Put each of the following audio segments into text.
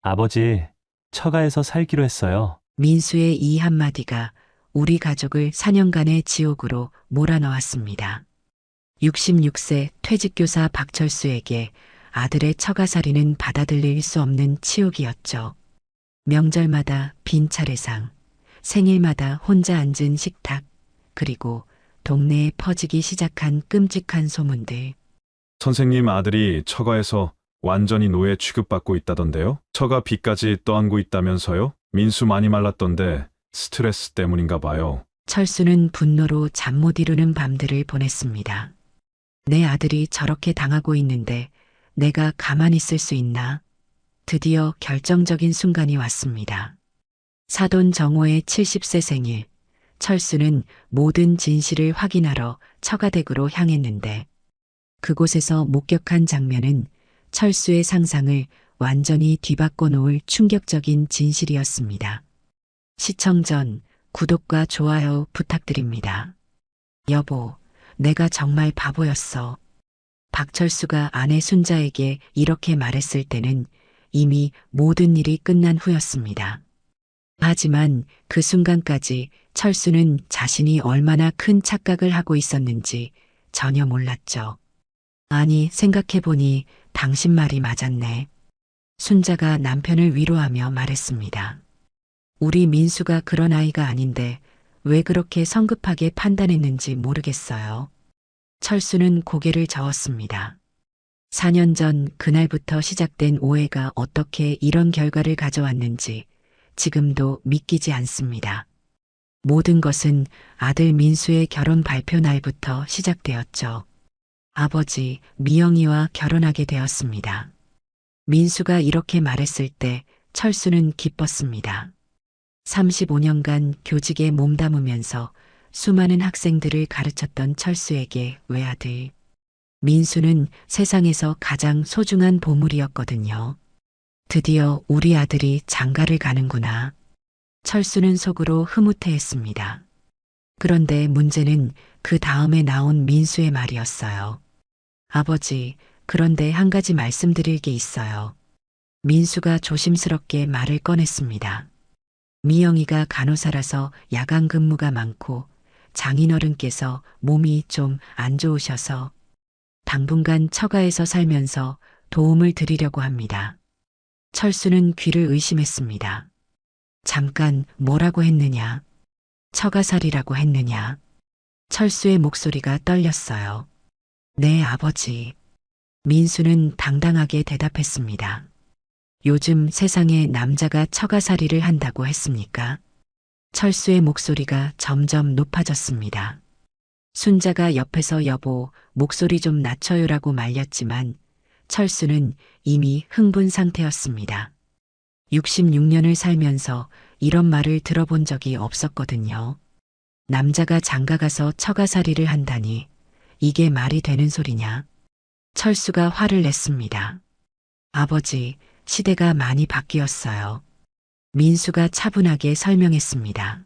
아버지, 처가에서 살기로 했어요. 민수의 이 한마디가 우리 가족을 4년간의 지옥으로 몰아넣었습니다. 66세 퇴직교사 박철수에게 아들의 처가살이는 받아들일 수 없는 치욕이었죠. 명절마다 빈 차례상, 생일마다 혼자 앉은 식탁, 그리고 동네에 퍼지기 시작한 끔찍한 소문들. 선생님 아들이 처가에서 완전히 노예 취급받고 있다던데요? 처가 빚까지 떠안고 있다면서요? 민수 많이 말랐던데 스트레스 때문인가 봐요. 철수는 분노로 잠 못 이루는 밤들을 보냈습니다. 내 아들이 저렇게 당하고 있는데 내가 가만히 있을 수 있나? 드디어 결정적인 순간이 왔습니다. 사돈 정호의 70세 생일, 철수는 모든 진실을 확인하러 처가댁으로 향했는데 그곳에서 목격한 장면은 철수의 상상을 완전히 뒤바꿔 놓을 충격적인 진실이었습니다. 시청 전 구독과 좋아요 부탁드립니다. 여보, 내가 정말 바보였어. 박철수가 아내 순자에게 이렇게 말했을 때는 이미 모든 일이 끝난 후였습니다. 하지만 그 순간까지 철수는 자신이 얼마나 큰 착각을 하고 있었는지 전혀 몰랐죠. 아니, 생각해보니 당신 말이 맞았네. 순자가 남편을 위로하며 말했습니다. 우리 민수가 그런 아이가 아닌데 왜 그렇게 성급하게 판단했는지 모르겠어요. 철수는 고개를 저었습니다. 4년 전 그날부터 시작된 오해가 어떻게 이런 결과를 가져왔는지 지금도 믿기지 않습니다. 모든 것은 아들 민수의 결혼 발표 날부터 시작되었죠. 아버지 미영이와 결혼하게 되었습니다. 민수가 이렇게 말했을 때 철수는 기뻤습니다. 35년간 교직에 몸담으면서 수많은 학생들을 가르쳤던 철수에게 외아들. 민수는 세상에서 가장 소중한 보물이었거든요. 드디어 우리 아들이 장가를 가는구나. 철수는 속으로 흐뭇해했습니다. 그런데 문제는 그 다음에 나온 민수의 말이었어요. 아버지, 그런데 한 가지 말씀드릴 게 있어요. 민수가 조심스럽게 말을 꺼냈습니다. 미영이가 간호사라서 야간 근무가 많고 장인어른께서 몸이 좀 안 좋으셔서 당분간 처가에서 살면서 도움을 드리려고 합니다. 철수는 귀를 의심했습니다. 잠깐 뭐라고 했느냐? 처가살이라고 했느냐? 철수의 목소리가 떨렸어요. 네, 아버지. 민수는 당당하게 대답했습니다. 요즘 세상에 남자가 처가살이를 한다고 했습니까? 철수의 목소리가 점점 높아졌습니다. 순자가 옆에서 여보, 목소리 좀 낮춰요라고 말렸지만 철수는 이미 흥분 상태였습니다. 66년을 살면서 이런 말을 들어본 적이 없었거든요. 남자가 장가가서 처가살이를 한다니 이게 말이 되는 소리냐? 철수가 화를 냈습니다. 아버지, 시대가 많이 바뀌었어요. 민수가 차분하게 설명했습니다.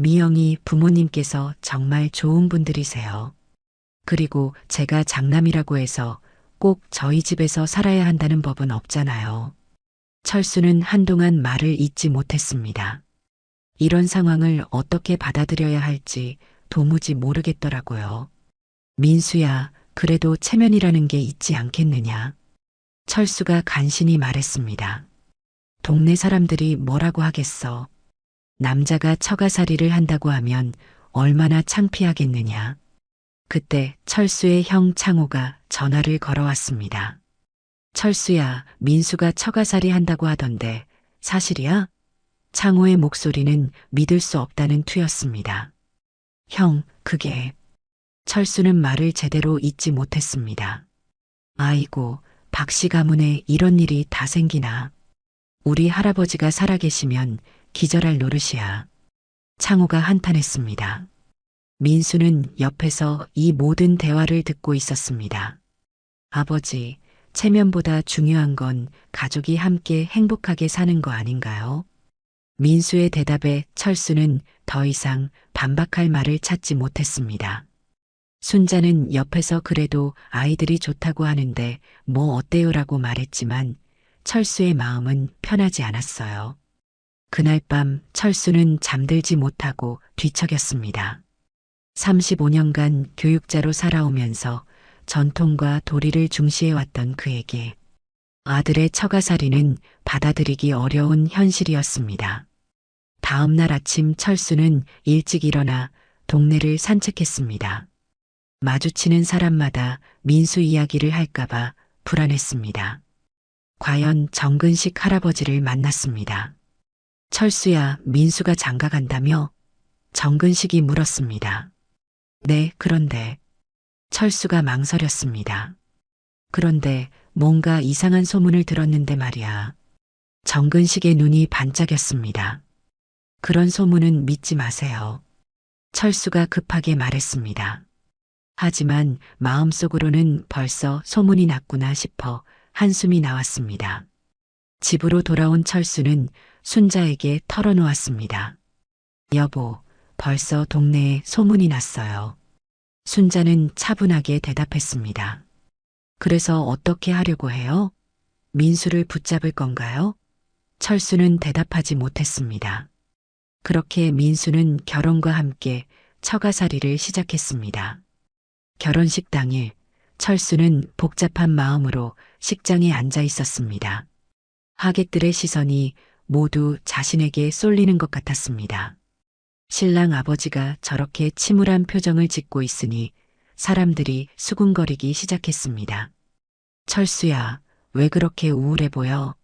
미영이 부모님께서 정말 좋은 분들이세요. 그리고 제가 장남이라고 해서 꼭 저희 집에서 살아야 한다는 법은 없잖아요. 철수는 한동안 말을 잇지 못했습니다. 이런 상황을 어떻게 받아들여야 할지 도무지 모르겠더라고요. 민수야, 그래도 체면이라는 게 있지 않겠느냐? 철수가 간신히 말했습니다. 동네 사람들이 뭐라고 하겠어? 남자가 처가살이를 한다고 하면 얼마나 창피하겠느냐? 그때 철수의 형 창호가 전화를 걸어왔습니다. 철수야, 민수가 처가살이 한다고 하던데 사실이야? 창호의 목소리는 믿을 수 없다는 투였습니다. 형, 그게... 철수는 말을 제대로 잇지 못했습니다. 아이고, 박씨 가문에 이런 일이 다 생기나. 우리 할아버지가 살아계시면 기절할 노릇이야. 창호가 한탄했습니다. 민수는 옆에서 이 모든 대화를 듣고 있었습니다. 아버지, 체면보다 중요한 건 가족이 함께 행복하게 사는 거 아닌가요? 민수의 대답에 철수는 더 이상 반박할 말을 찾지 못했습니다. 순자는 옆에서 그래도 아이들이 좋다고 하는데 뭐 어때요라고 말했지만 철수의 마음은 편하지 않았어요. 그날 밤 철수는 잠들지 못하고 뒤척였습니다. 35년간 교육자로 살아오면서 전통과 도리를 중시해왔던 그에게 아들의 처가살이는 받아들이기 어려운 현실이었습니다. 다음 날 아침 철수는 일찍 일어나 동네를 산책했습니다. 마주치는 사람마다 민수 이야기를 할까봐 불안했습니다. 과연 정근식 할아버지를 만났습니다. 철수야, 민수가 장가 간다며? 정근식이 물었습니다. 네, 그런데. 철수가 망설였습니다. 그런데 뭔가 이상한 소문을 들었는데 말이야. 정근식의 눈이 반짝였습니다. 그런 소문은 믿지 마세요. 철수가 급하게 말했습니다. 하지만 마음속으로는 벌써 소문이 났구나 싶어 한숨이 나왔습니다. 집으로 돌아온 철수는 순자에게 털어놓았습니다. 여보, 벌써 동네에 소문이 났어요. 순자는 차분하게 대답했습니다. 그래서 어떻게 하려고 해요? 민수를 붙잡을 건가요? 철수는 대답하지 못했습니다. 그렇게 민수는 결혼과 함께 처가살이를 시작했습니다. 결혼식 당일 철수는 복잡한 마음으로 식장에 앉아 있었습니다. 하객들의 시선이 모두 자신에게 쏠리는 것 같았습니다. 신랑 아버지가 저렇게 침울한 표정을 짓고 있으니 사람들이 수군거리기 시작했습니다. 철수야, 왜 그렇게 우울해 보여?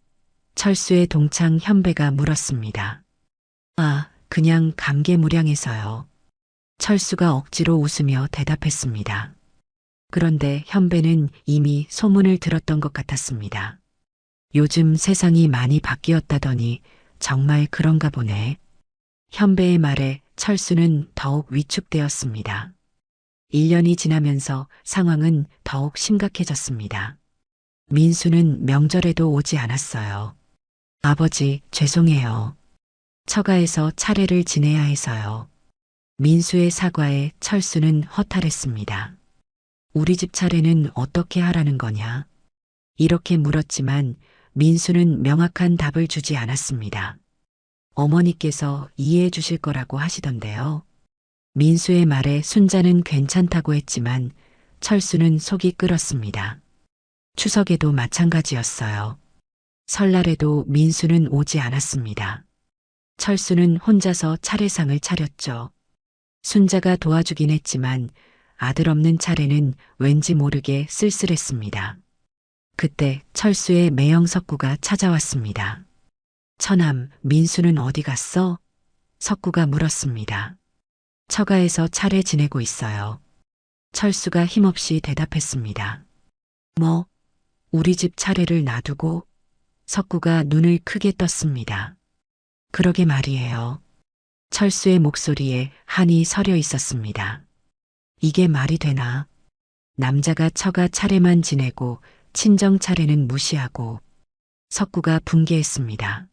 철수의 동창 현배가 물었습니다. 아, 그냥 감개무량해서요. 철수가 억지로 웃으며 대답했습니다. 그런데 현배는 이미 소문을 들었던 것 같았습니다. 요즘 세상이 많이 바뀌었다더니 정말 그런가 보네. 현배의 말에 철수는 더욱 위축되었습니다. 1년이 지나면서 상황은 더욱 심각해졌습니다. 민수는 명절에도 오지 않았어요. 아버지, 죄송해요. 처가에서 차례를 지내야 해서요. 민수의 사과에 철수는 허탈했습니다. 우리 집 차례는 어떻게 하라는 거냐? 이렇게 물었지만 민수는 명확한 답을 주지 않았습니다. 어머니께서 이해해 주실 거라고 하시던데요. 민수의 말에 순자는 괜찮다고 했지만 철수는 속이 끓었습니다. 추석에도 마찬가지였어요. 설날에도 민수는 오지 않았습니다. 철수는 혼자서 차례상을 차렸죠. 순자가 도와주긴 했지만 아들 없는 차례는 왠지 모르게 쓸쓸했습니다. 그때 철수의 매형 석구가 찾아왔습니다. 처남, 민수는 어디 갔어? 석구가 물었습니다. 처가에서 차례 지내고 있어요. 철수가 힘없이 대답했습니다. 뭐? 우리 집 차례를 놔두고? 석구가 눈을 크게 떴습니다. 그러게 말이에요. 철수의 목소리에 한이 서려 있었습니다. 이게 말이 되나? 남자가 처가 차례만 지내고 친정 차례는 무시하고. 석구가 분개했습니다.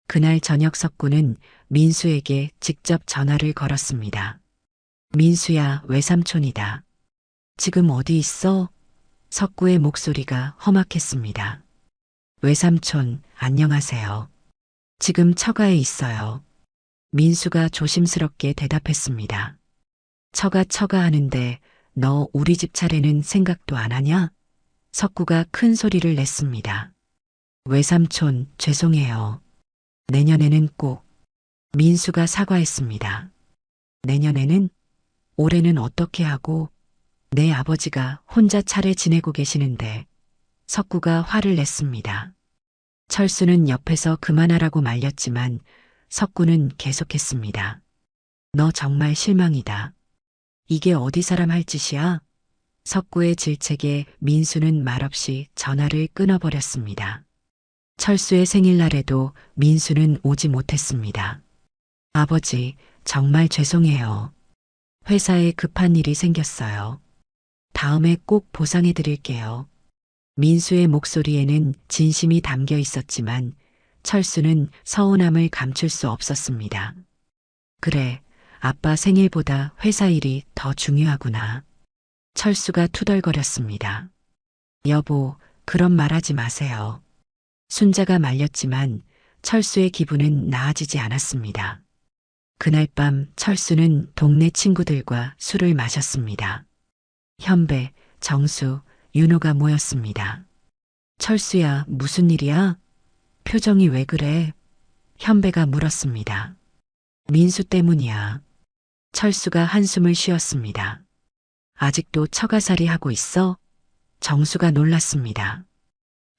그날 저녁 석구는 민수에게 직접 전화를 걸었습니다. 민수야, 외삼촌이다. 지금 어디 있어? 석구의 목소리가 험악했습니다. 외삼촌, 안녕하세요. 지금 처가에 있어요. 민수가 조심스럽게 대답했습니다. 처가 하는데 너 우리 집 차례는 생각도 안 하냐? 석구가 큰 소리를 냈습니다. 외삼촌, 죄송해요. 내년에는 꼭. 민수가 사과했습니다. 내년에는? 올해는 어떻게 하고? 내 아버지가 혼자 차례 지내고 계시는데. 석구가 화를 냈습니다. 철수는 옆에서 그만하라고 말렸지만 석구는 계속했습니다. 너 정말 실망이다. 이게 어디 사람 할 짓이야? 석구의 질책에 민수는 말없이 전화를 끊어버렸습니다. 철수의 생일날에도 민수는 오지 못했습니다. 아버지, 정말 죄송해요. 회사에 급한 일이 생겼어요. 다음에 꼭 보상해 드릴게요. 민수의 목소리에는 진심이 담겨 있었지만 철수는 서운함을 감출 수 없었습니다. 그래, 아빠 생일보다 회사 일이 더 중요하구나. 철수가 투덜거렸습니다. 여보, 그런 말 하지 마세요. 순자가 말렸지만 철수의 기분은 나아지지 않았습니다. 그날 밤 철수는 동네 친구들과 술을 마셨습니다. 현배, 정수, 윤호가 모였습니다. 철수야, 무슨 일이야? 표정이 왜 그래? 현배가 물었습니다. 민수 때문이야. 철수가 한숨을 쉬었습니다. 아직도 처가살이 하고 있어? 정수가 놀랐습니다.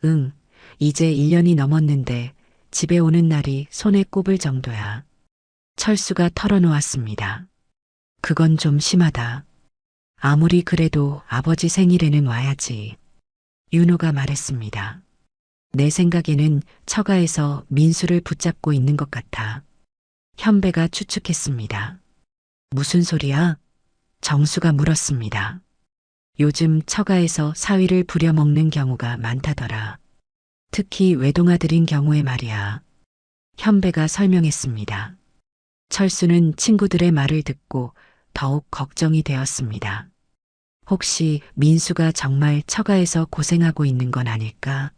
응, 이제 1년이 넘었는데 집에 오는 날이 손에 꼽을 정도야. 철수가 털어놓았습니다. 그건 좀 심하다. 아무리 그래도 아버지 생일에는 와야지. 윤호가 말했습니다. 내 생각에는 처가에서 민수를 붙잡고 있는 것 같아. 현배가 추측했습니다. 무슨 소리야? 정수가 물었습니다. 요즘 처가에서 사위를 부려먹는 경우가 많다더라. 특히 외동아들인 경우에 말이야. 현배가 설명했습니다. 철수는 친구들의 말을 듣고 더욱 걱정이 되었습니다. 혹시 민수가 정말 처가에서 고생하고 있는 건 아닐까?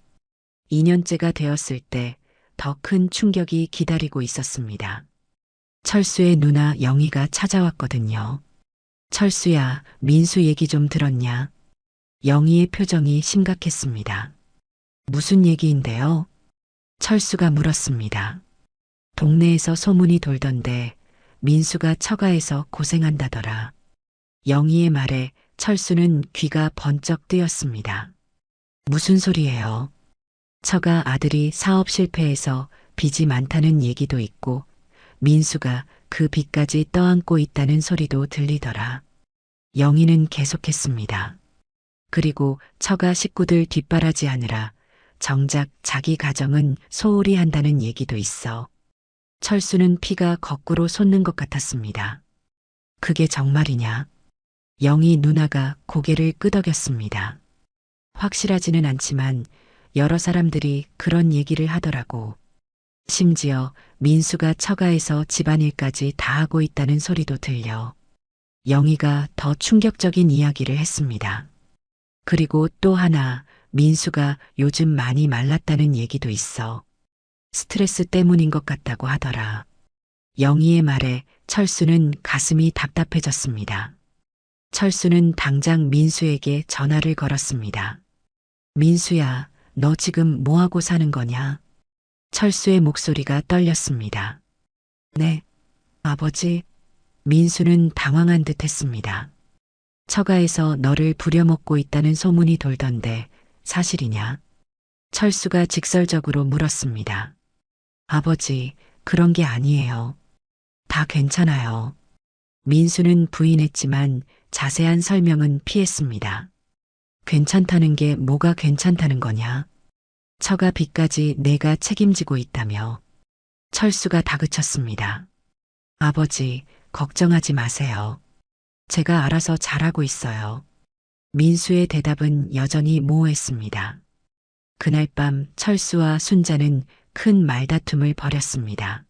2년째가 되었을 때 더 큰 충격이 기다리고 있었습니다. 철수의 누나 영희가 찾아왔거든요. 철수야, 민수 얘기 좀 들었냐? 영희의 표정이 심각했습니다. 무슨 얘기인데요? 철수가 물었습니다. 동네에서 소문이 돌던데 민수가 처가에서 고생한다더라. 영희의 말에 철수는 귀가 번쩍 뜨였습니다. 무슨 소리예요? 처가 아들이 사업 실패해서 빚이 많다는 얘기도 있고 민수가 그 빚까지 떠안고 있다는 소리도 들리더라. 영희는 계속했습니다. 그리고 처가 식구들 뒷바라지하느라 정작 자기 가정은 소홀히 한다는 얘기도 있어. 철수는 피가 거꾸로 솟는 것 같았습니다. 그게 정말이냐? 영희 누나가 고개를 끄덕였습니다. 확실하지는 않지만 여러 사람들이 그런 얘기를 하더라고. 심지어 민수가 처가에서 집안일까지 다 하고 있다는 소리도 들려. 영희가 더 충격적인 이야기를 했습니다. 그리고 또 하나, 민수가 요즘 많이 말랐다는 얘기도 있어. 스트레스 때문인 것 같다고 하더라. 영희의 말에 철수는 가슴이 답답해졌습니다. 철수는 당장 민수에게 전화를 걸었습니다. 민수야, 너 지금 뭐하고 사는 거냐? 철수의 목소리가 떨렸습니다. 네, 아버지. 민수는 당황한 듯 했습니다. 처가에서 너를 부려먹고 있다는 소문이 돌던데 사실이냐? 철수가 직설적으로 물었습니다. 아버지, 그런 게 아니에요. 다 괜찮아요. 민수는 부인했지만 자세한 설명은 피했습니다. 괜찮다는 게 뭐가 괜찮다는 거냐? 처가 빚까지 내가 책임지고 있다며. 철수가 다그쳤습니다. 아버지, 걱정하지 마세요. 제가 알아서 잘하고 있어요. 민수의 대답은 여전히 모호했습니다. 그날 밤 철수와 순자는 큰 말다툼을 벌였습니다.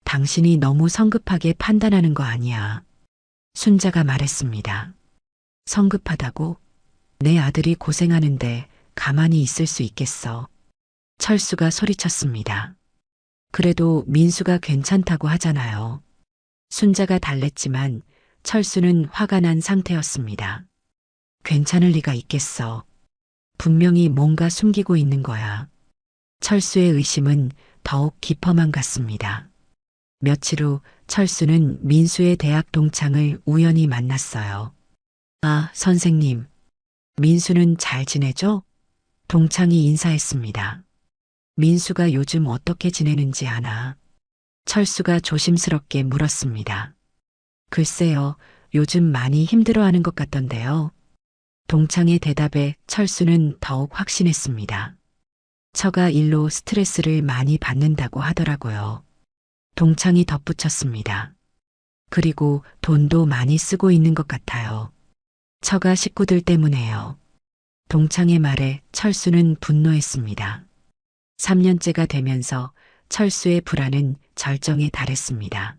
당신이 너무 성급하게 판단하는 거 아니야. 순자가 말했습니다. 성급하다고? 내 아들이 고생하는데 가만히 있을 수 있겠어. 철수가 소리쳤습니다. 그래도 민수가 괜찮다고 하잖아요. 순자가 달랬지만 철수는 화가 난 상태였습니다. 괜찮을 리가 있겠어. 분명히 뭔가 숨기고 있는 거야. 철수의 의심은 더욱 깊어만 갔습니다. 며칠 후 철수는 민수의 대학 동창을 우연히 만났어요. 아, 선생님. 민수는 잘 지내죠? 동창이 인사했습니다. 민수가 요즘 어떻게 지내는지 아나? 철수가 조심스럽게 물었습니다. 글쎄요, 요즘 많이 힘들어하는 것 같던데요. 동창의 대답에 철수는 더욱 확신했습니다. 처가 일로 스트레스를 많이 받는다고 하더라고요. 동창이 덧붙였습니다. 그리고 돈도 많이 쓰고 있는 것 같아요. 처가 식구들 때문에요. 동창의 말에 철수는 분노했습니다. 3년째가 되면서 철수의 불안은 절정에 달했습니다.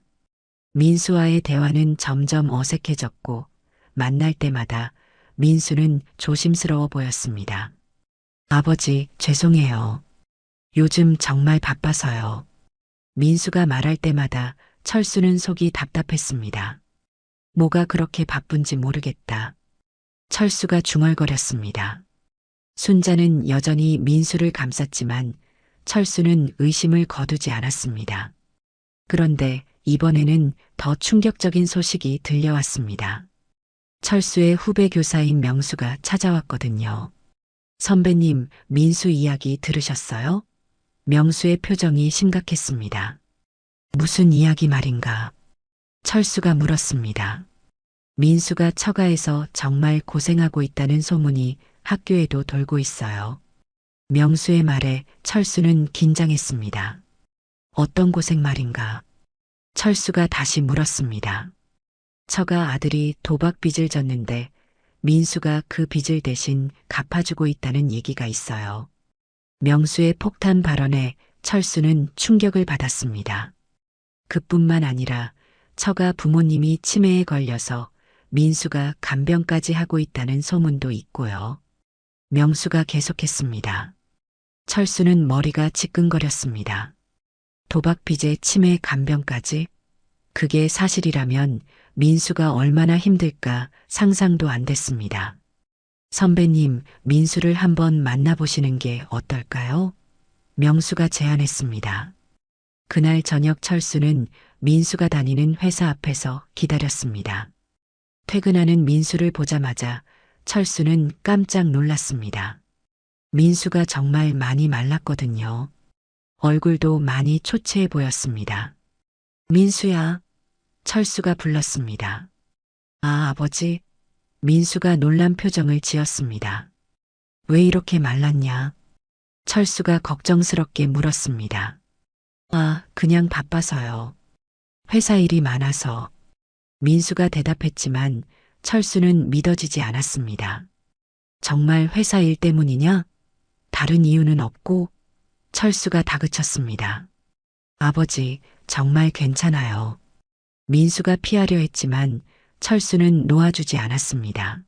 민수와의 대화는 점점 어색해졌고 만날 때마다 민수는 조심스러워 보였습니다. 아버지, 죄송해요. 요즘 정말 바빠서요. 민수가 말할 때마다 철수는 속이 답답했습니다. 뭐가 그렇게 바쁜지 모르겠다. 철수가 중얼거렸습니다. 순자는 여전히 민수를 감쌌지만 철수는 의심을 거두지 않았습니다. 그런데 이번에는 더 충격적인 소식이 들려왔습니다. 철수의 후배 교사인 명수가 찾아왔거든요. 선배님, 민수 이야기 들으셨어요? 명수의 표정이 심각했습니다. 무슨 이야기 말인가? 철수가 물었습니다. 민수가 처가에서 정말 고생하고 있다는 소문이 학교에도 돌고 있어요. 명수의 말에 철수는 긴장했습니다. 어떤 고생 말인가? 철수가 다시 물었습니다. 처가 아들이 도박 빚을 졌는데 민수가 그 빚을 대신 갚아주고 있다는 얘기가 있어요. 명수의 폭탄 발언에 철수는 충격을 받았습니다. 그뿐만 아니라 처가 부모님이 치매에 걸려서 민수가 간병까지 하고 있다는 소문도 있고요. 명수가 계속했습니다. 철수는 머리가 지끈거렸습니다. 도박 빚에 치매 간병까지? 그게 사실이라면 민수가 얼마나 힘들까 상상도 안 됐습니다. 선배님, 민수를 한번 만나보시는 게 어떨까요? 명수가 제안했습니다. 그날 저녁 철수는 민수가 다니는 회사 앞에서 기다렸습니다. 퇴근하는 민수를 보자마자 철수는 깜짝 놀랐습니다. 민수가 정말 많이 말랐거든요. 얼굴도 많이 초췌해 보였습니다. 민수야, 철수가 불렀습니다. 아, 아버지. 민수가 놀란 표정을 지었습니다. 왜 이렇게 말랐냐? 철수가 걱정스럽게 물었습니다. 아, 그냥 바빠서요. 회사 일이 많아서. 민수가 대답했지만 철수는 믿어지지 않았습니다. 정말 회사 일 때문이냐? 다른 이유는 없고? 철수가 다그쳤습니다. 아버지, 정말 괜찮아요. 민수가 피하려 했지만 철수는 놓아주지 않았습니다.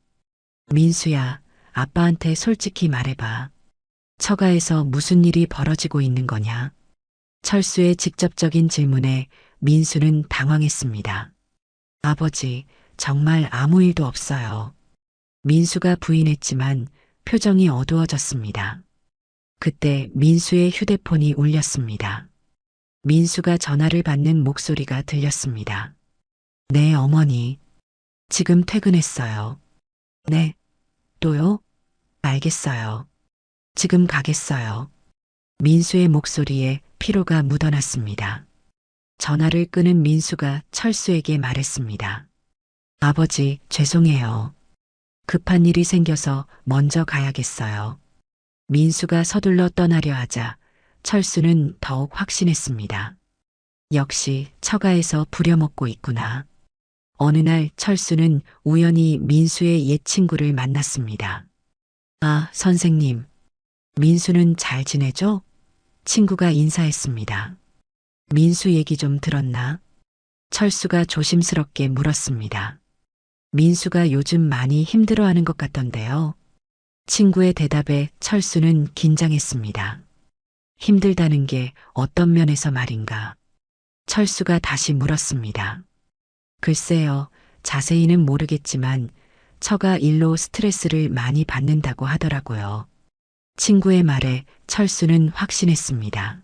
민수야, 아빠한테 솔직히 말해봐. 처가에서 무슨 일이 벌어지고 있는 거냐? 철수의 직접적인 질문에 민수는 당황했습니다. 아버지, 정말 아무 일도 없어요. 민수가 부인했지만 표정이 어두워졌습니다. 그때 민수의 휴대폰이 울렸습니다. 민수가 전화를 받는 목소리가 들렸습니다. 네, 어머니. 지금 퇴근했어요. 네. 또요? 알겠어요. 지금 가겠어요. 민수의 목소리에 피로가 묻어났습니다. 전화를 끄는 민수가 철수에게 말했습니다. 아버지, 죄송해요. 급한 일이 생겨서 먼저 가야겠어요. 민수가 서둘러 떠나려 하자 철수는 더욱 확신했습니다. 역시 처가에서 부려먹고 있구나. 어느 날 철수는 우연히 민수의 옛 친구를 만났습니다. 아, 선생님. 민수는 잘 지내죠? 친구가 인사했습니다. 민수 얘기 좀 들었나? 철수가 조심스럽게 물었습니다. 민수가 요즘 많이 힘들어하는 것 같던데요. 친구의 대답에 철수는 긴장했습니다. 힘들다는 게 어떤 면에서 말인가? 철수가 다시 물었습니다. 글쎄요, 자세히는 모르겠지만 처가 일로 스트레스를 많이 받는다고 하더라고요. 친구의 말에 철수는 확신했습니다.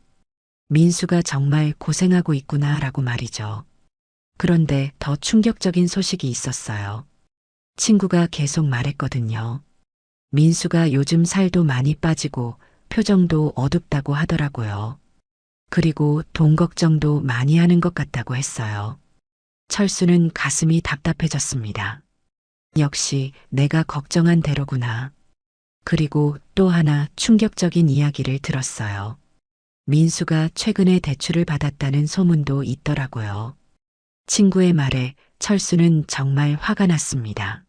민수가 정말 고생하고 있구나라고 말이죠. 그런데 더 충격적인 소식이 있었어요. 친구가 계속 말했거든요. 민수가 요즘 살도 많이 빠지고 표정도 어둡다고 하더라고요. 그리고 돈 걱정도 많이 하는 것 같다고 했어요. 철수는 가슴이 답답해졌습니다. 역시 내가 걱정한 대로구나. 그리고 또 하나 충격적인 이야기를 들었어요. 민수가 최근에 대출을 받았다는 소문도 있더라고요. 친구의 말에 철수는 정말 화가 났습니다.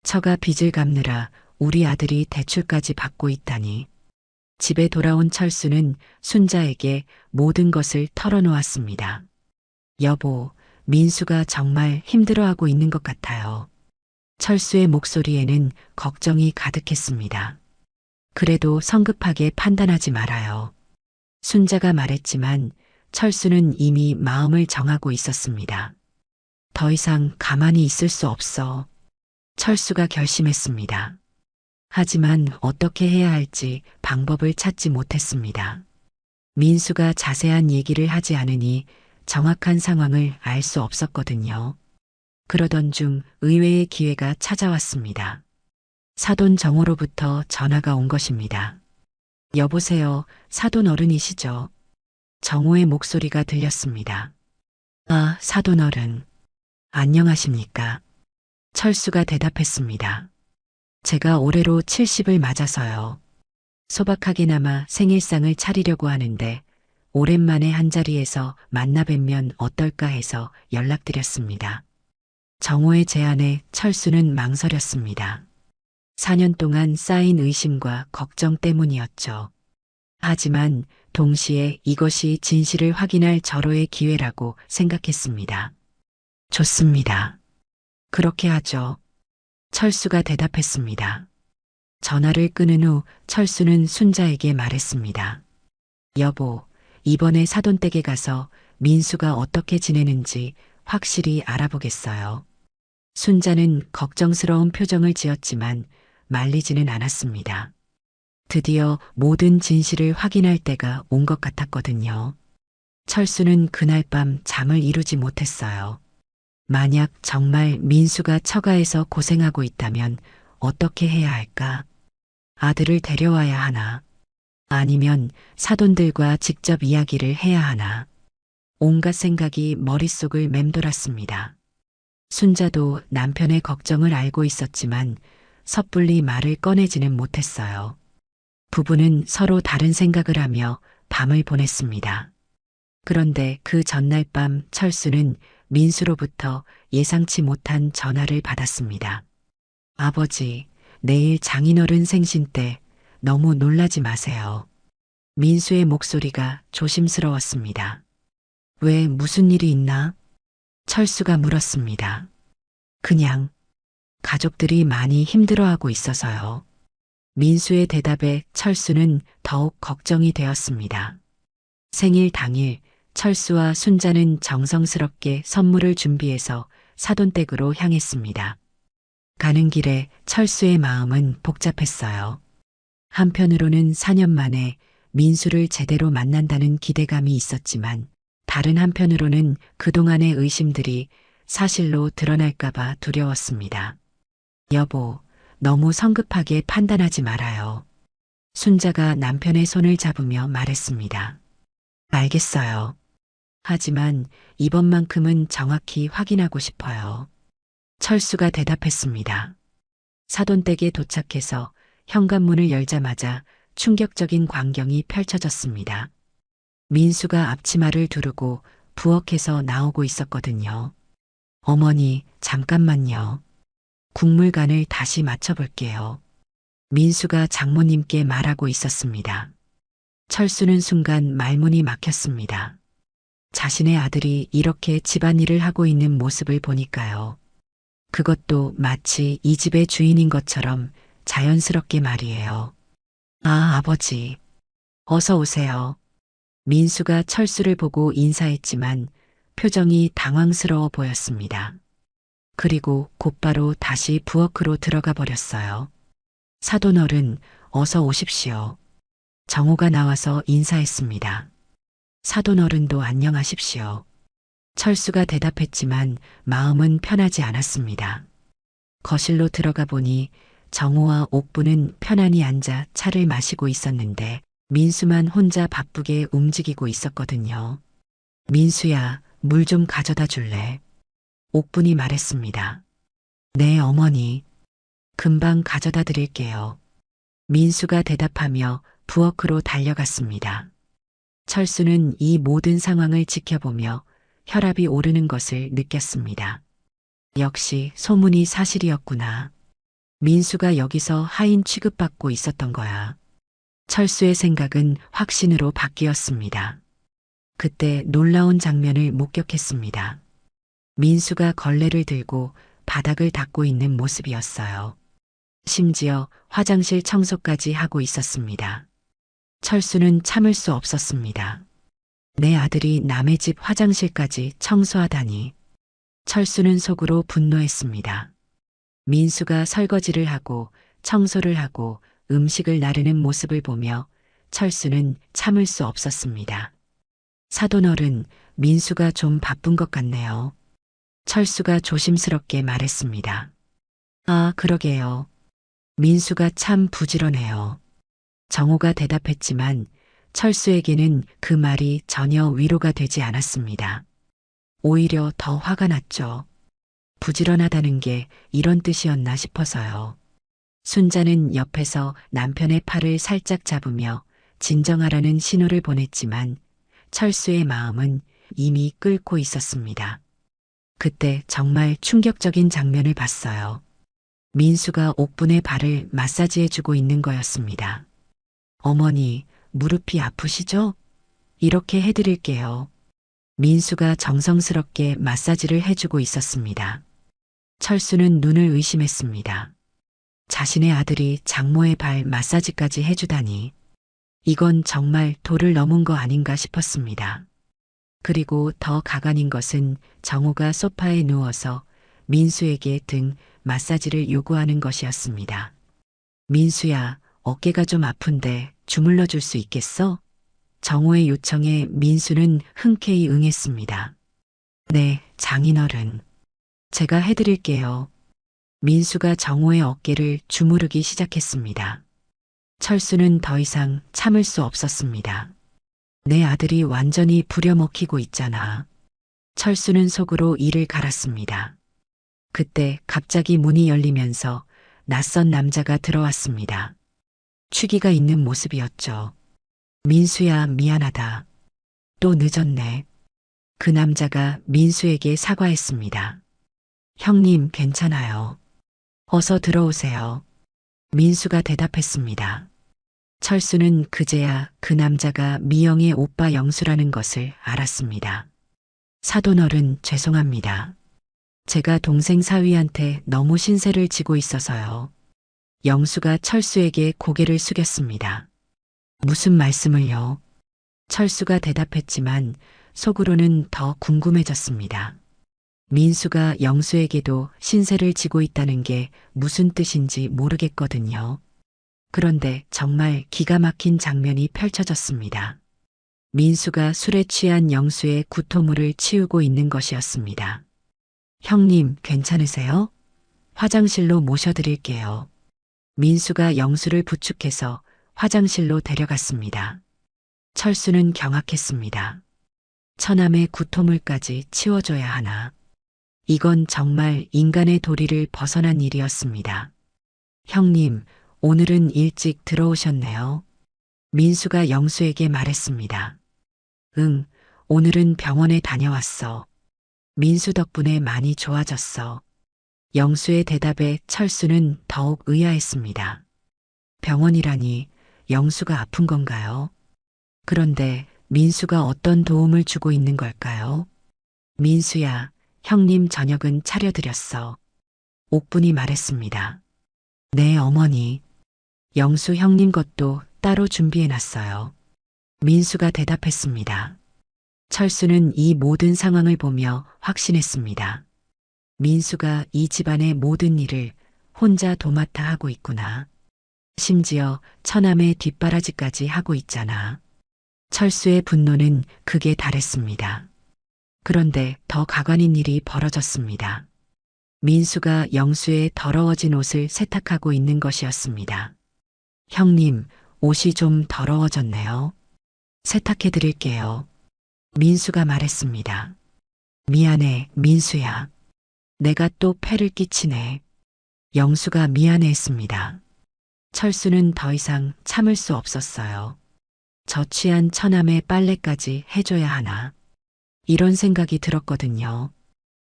처가 빚을 갚느라 우리 아들이 대출까지 받고 있다니. 집에 돌아온 철수는 순자에게 모든 것을 털어놓았습니다. 여보, 민수가 정말 힘들어하고 있는 것 같아요. 철수의 목소리에는 걱정이 가득했습니다. 그래도 성급하게 판단하지 말아요. 순자가 말했지만 철수는 이미 마음을 정하고 있었습니다. 더 이상 가만히 있을 수 없어. 철수가 결심했습니다. 하지만 어떻게 해야 할지 방법을 찾지 못했습니다. 민수가 자세한 얘기를 하지 않으니 정확한 상황을 알 수 없었거든요. 그러던 중 의외의 기회가 찾아왔습니다. 사돈 정호로부터 전화가 온 것입니다. 여보세요, 사돈 어른이시죠? 정호의 목소리가 들렸습니다. 아, 사돈 어른. 안녕하십니까? 철수가 대답했습니다. 제가 올해로 70을 맞아서요. 소박하게나마 생일상을 차리려고 하는데 오랜만에 한자리에서 만나 뵈면 어떨까 해서 연락드렸습니다. 정호의 제안에 철수는 망설였습니다. 4년 동안 쌓인 의심과 걱정 때문이었죠. 하지만 동시에 이것이 진실을 확인할 절호의 기회라고 생각했습니다. 좋습니다. 그렇게 하죠. 철수가 대답했습니다. 전화를 끊은 후 철수는 순자에게 말했습니다. 여보, 이번에 사돈댁에 가서 민수가 어떻게 지내는지 확실히 알아보겠어요. 순자는 걱정스러운 표정을 지었지만 말리지는 않았습니다. 드디어 모든 진실을 확인할 때가 온 것 같았거든요. 철수는 그날 밤 잠을 이루지 못했어요. 만약 정말 민수가 처가에서 고생하고 있다면 어떻게 해야 할까? 아들을 데려와야 하나? 아니면 사돈들과 직접 이야기를 해야 하나? 온갖 생각이 머릿속을 맴돌았습니다. 순자도 남편의 걱정을 알고 있었지만 섣불리 말을 꺼내지는 못했어요. 부부는 서로 다른 생각을 하며 밤을 보냈습니다. 그런데 그 전날 밤 철수는 민수로부터 예상치 못한 전화를 받았습니다. 아버지, 내일 장인어른 생신 때 너무 놀라지 마세요. 민수의 목소리가 조심스러웠습니다. 왜 무슨 일이 있나? 철수가 물었습니다. 그냥 가족들이 많이 힘들어하고 있어서요. 민수의 대답에 철수는 더욱 걱정이 되었습니다. 생일 당일 철수와 순자는 정성스럽게 선물을 준비해서 사돈댁으로 향했습니다. 가는 길에 철수의 마음은 복잡했어요. 한편으로는 4년 만에 민수를 제대로 만난다는 기대감이 있었지만 다른 한편으로는 그동안의 의심들이 사실로 드러날까봐 두려웠습니다. 여보, 너무 성급하게 판단하지 말아요. 순자가 남편의 손을 잡으며 말했습니다. 알겠어요. 하지만 이번만큼은 정확히 확인하고 싶어요. 철수가 대답했습니다. 사돈댁에 도착해서 현관문을 열자마자 충격적인 광경이 펼쳐졌습니다. 민수가 앞치마를 두르고 부엌에서 나오고 있었거든요. 어머니, 잠깐만요. 국물간을 다시 맞춰볼게요. 민수가 장모님께 말하고 있었습니다. 철수는 순간 말문이 막혔습니다. 자신의 아들이 이렇게 집안일을 하고 있는 모습을 보니까요. 그것도 마치 이 집의 주인인 것처럼 자연스럽게 말이에요. 아, 아버지. 어서 오세요. 민수가 철수를 보고 인사했지만 표정이 당황스러워 보였습니다. 그리고 곧바로 다시 부엌으로 들어가 버렸어요. 사돈어른, 어서 오십시오. 정호가 나와서 인사했습니다. 사돈어른도 안녕하십시오. 철수가 대답했지만 마음은 편하지 않았습니다. 거실로 들어가 보니 정호와 옥부는 편안히 앉아 차를 마시고 있었는데 민수만 혼자 바쁘게 움직이고 있었거든요. 민수야, 물 좀 가져다 줄래? 옥분이 말했습니다. 네, 어머니. 금방 가져다 드릴게요. 민수가 대답하며 부엌으로 달려갔습니다. 철수는 이 모든 상황을 지켜보며 혈압이 오르는 것을 느꼈습니다. 역시 소문이 사실이었구나. 민수가 여기서 하인 취급받고 있었던 거야. 철수의 생각은 확신으로 바뀌었습니다. 그때 놀라운 장면을 목격했습니다. 민수가 걸레를 들고 바닥을 닦고 있는 모습이었어요. 심지어 화장실 청소까지 하고 있었습니다. 철수는 참을 수 없었습니다. 내 아들이 남의 집 화장실까지 청소하다니. 철수는 속으로 분노했습니다. 민수가 설거지를 하고 청소를 하고 음식을 나르는 모습을 보며 철수는 참을 수 없었습니다. 사돈어른, 민수가 좀 바쁜 것 같네요. 철수가 조심스럽게 말했습니다. 아, 그러게요. 민수가 참 부지런해요. 정호가 대답했지만 철수에게는 그 말이 전혀 위로가 되지 않았습니다. 오히려 더 화가 났죠. 부지런하다는 게 이런 뜻이었나 싶어서요. 순자는 옆에서 남편의 팔을 살짝 잡으며 진정하라는 신호를 보냈지만 철수의 마음은 이미 끓고 있었습니다. 그때 정말 충격적인 장면을 봤어요. 민수가 옥분의 발을 마사지해주고 있는 거였습니다. 어머니, 무릎이 아프시죠? 이렇게 해드릴게요. 민수가 정성스럽게 마사지를 해주고 있었습니다. 철수는 눈을 의심했습니다. 자신의 아들이 장모의 발 마사지까지 해주다니. 이건 정말 도를 넘은 거 아닌가 싶었습니다. 그리고 더 가관인 것은 정호가 소파에 누워서 민수에게 등 마사지를 요구하는 것이었습니다. 민수야, 어깨가 좀 아픈데 주물러 줄 수 있겠어? 정호의 요청에 민수는 흔쾌히 응했습니다. 네, 장인어른. 제가 해드릴게요. 민수가 정호의 어깨를 주무르기 시작했습니다. 철수는 더 이상 참을 수 없었습니다. 내 아들이 완전히 부려먹히고 있잖아. 철수는 속으로 이를 갈았습니다. 그때 갑자기 문이 열리면서 낯선 남자가 들어왔습니다. 취기가 있는 모습이었죠. 민수야, 미안하다. 또 늦었네. 그 남자가 민수에게 사과했습니다. 형님, 괜찮아요. 어서 들어오세요. 민수가 대답했습니다. 철수는 그제야 그 남자가 미영의 오빠 영수라는 것을 알았습니다. 사돈어른, 죄송합니다. 제가 동생 사위한테 너무 신세를 지고 있어서요. 영수가 철수에게 고개를 숙였습니다. 무슨 말씀을요? 철수가 대답했지만 속으로는 더 궁금해졌습니다. 민수가 영수에게도 신세를 지고 있다는 게 무슨 뜻인지 모르겠거든요. 그런데 정말 기가 막힌 장면이 펼쳐졌습니다. 민수가 술에 취한 영수의 구토물을 치우고 있는 것이었습니다. 형님, 괜찮으세요? 화장실로 모셔드릴게요. 민수가 영수를 부축해서 화장실로 데려갔습니다. 철수는 경악했습니다. 처남의 구토물까지 치워줘야 하나. 이건 정말 인간의 도리를 벗어난 일이었습니다. 형님, 오늘은 일찍 들어오셨네요. 민수가 영수에게 말했습니다. 응, 오늘은 병원에 다녀왔어. 민수 덕분에 많이 좋아졌어. 영수의 대답에 철수는 더욱 의아했습니다. 병원이라니 영수가 아픈 건가요? 그런데 민수가 어떤 도움을 주고 있는 걸까요? 민수야, 형님 저녁은 차려드렸어. 옥분이 말했습니다. 네, 어머니. 영수 형님 것도 따로 준비해놨어요. 민수가 대답했습니다. 철수는 이 모든 상황을 보며 확신했습니다. 민수가 이 집안의 모든 일을 혼자 도맡아 하고 있구나. 심지어 처남의 뒷바라지까지 하고 있잖아. 철수의 분노는 극에 달했습니다. 그런데 더 가관인 일이 벌어졌습니다. 민수가 영수의 더러워진 옷을 세탁하고 있는 것이었습니다. 형님, 옷이 좀 더러워졌네요. 세탁해 드릴게요. 민수가 말했습니다. 미안해, 민수야. 내가 또 폐를 끼치네. 영수가 미안해했습니다. 철수는 더 이상 참을 수 없었어요. 저취한 처남의 빨래까지 해줘야 하나. 이런 생각이 들었거든요.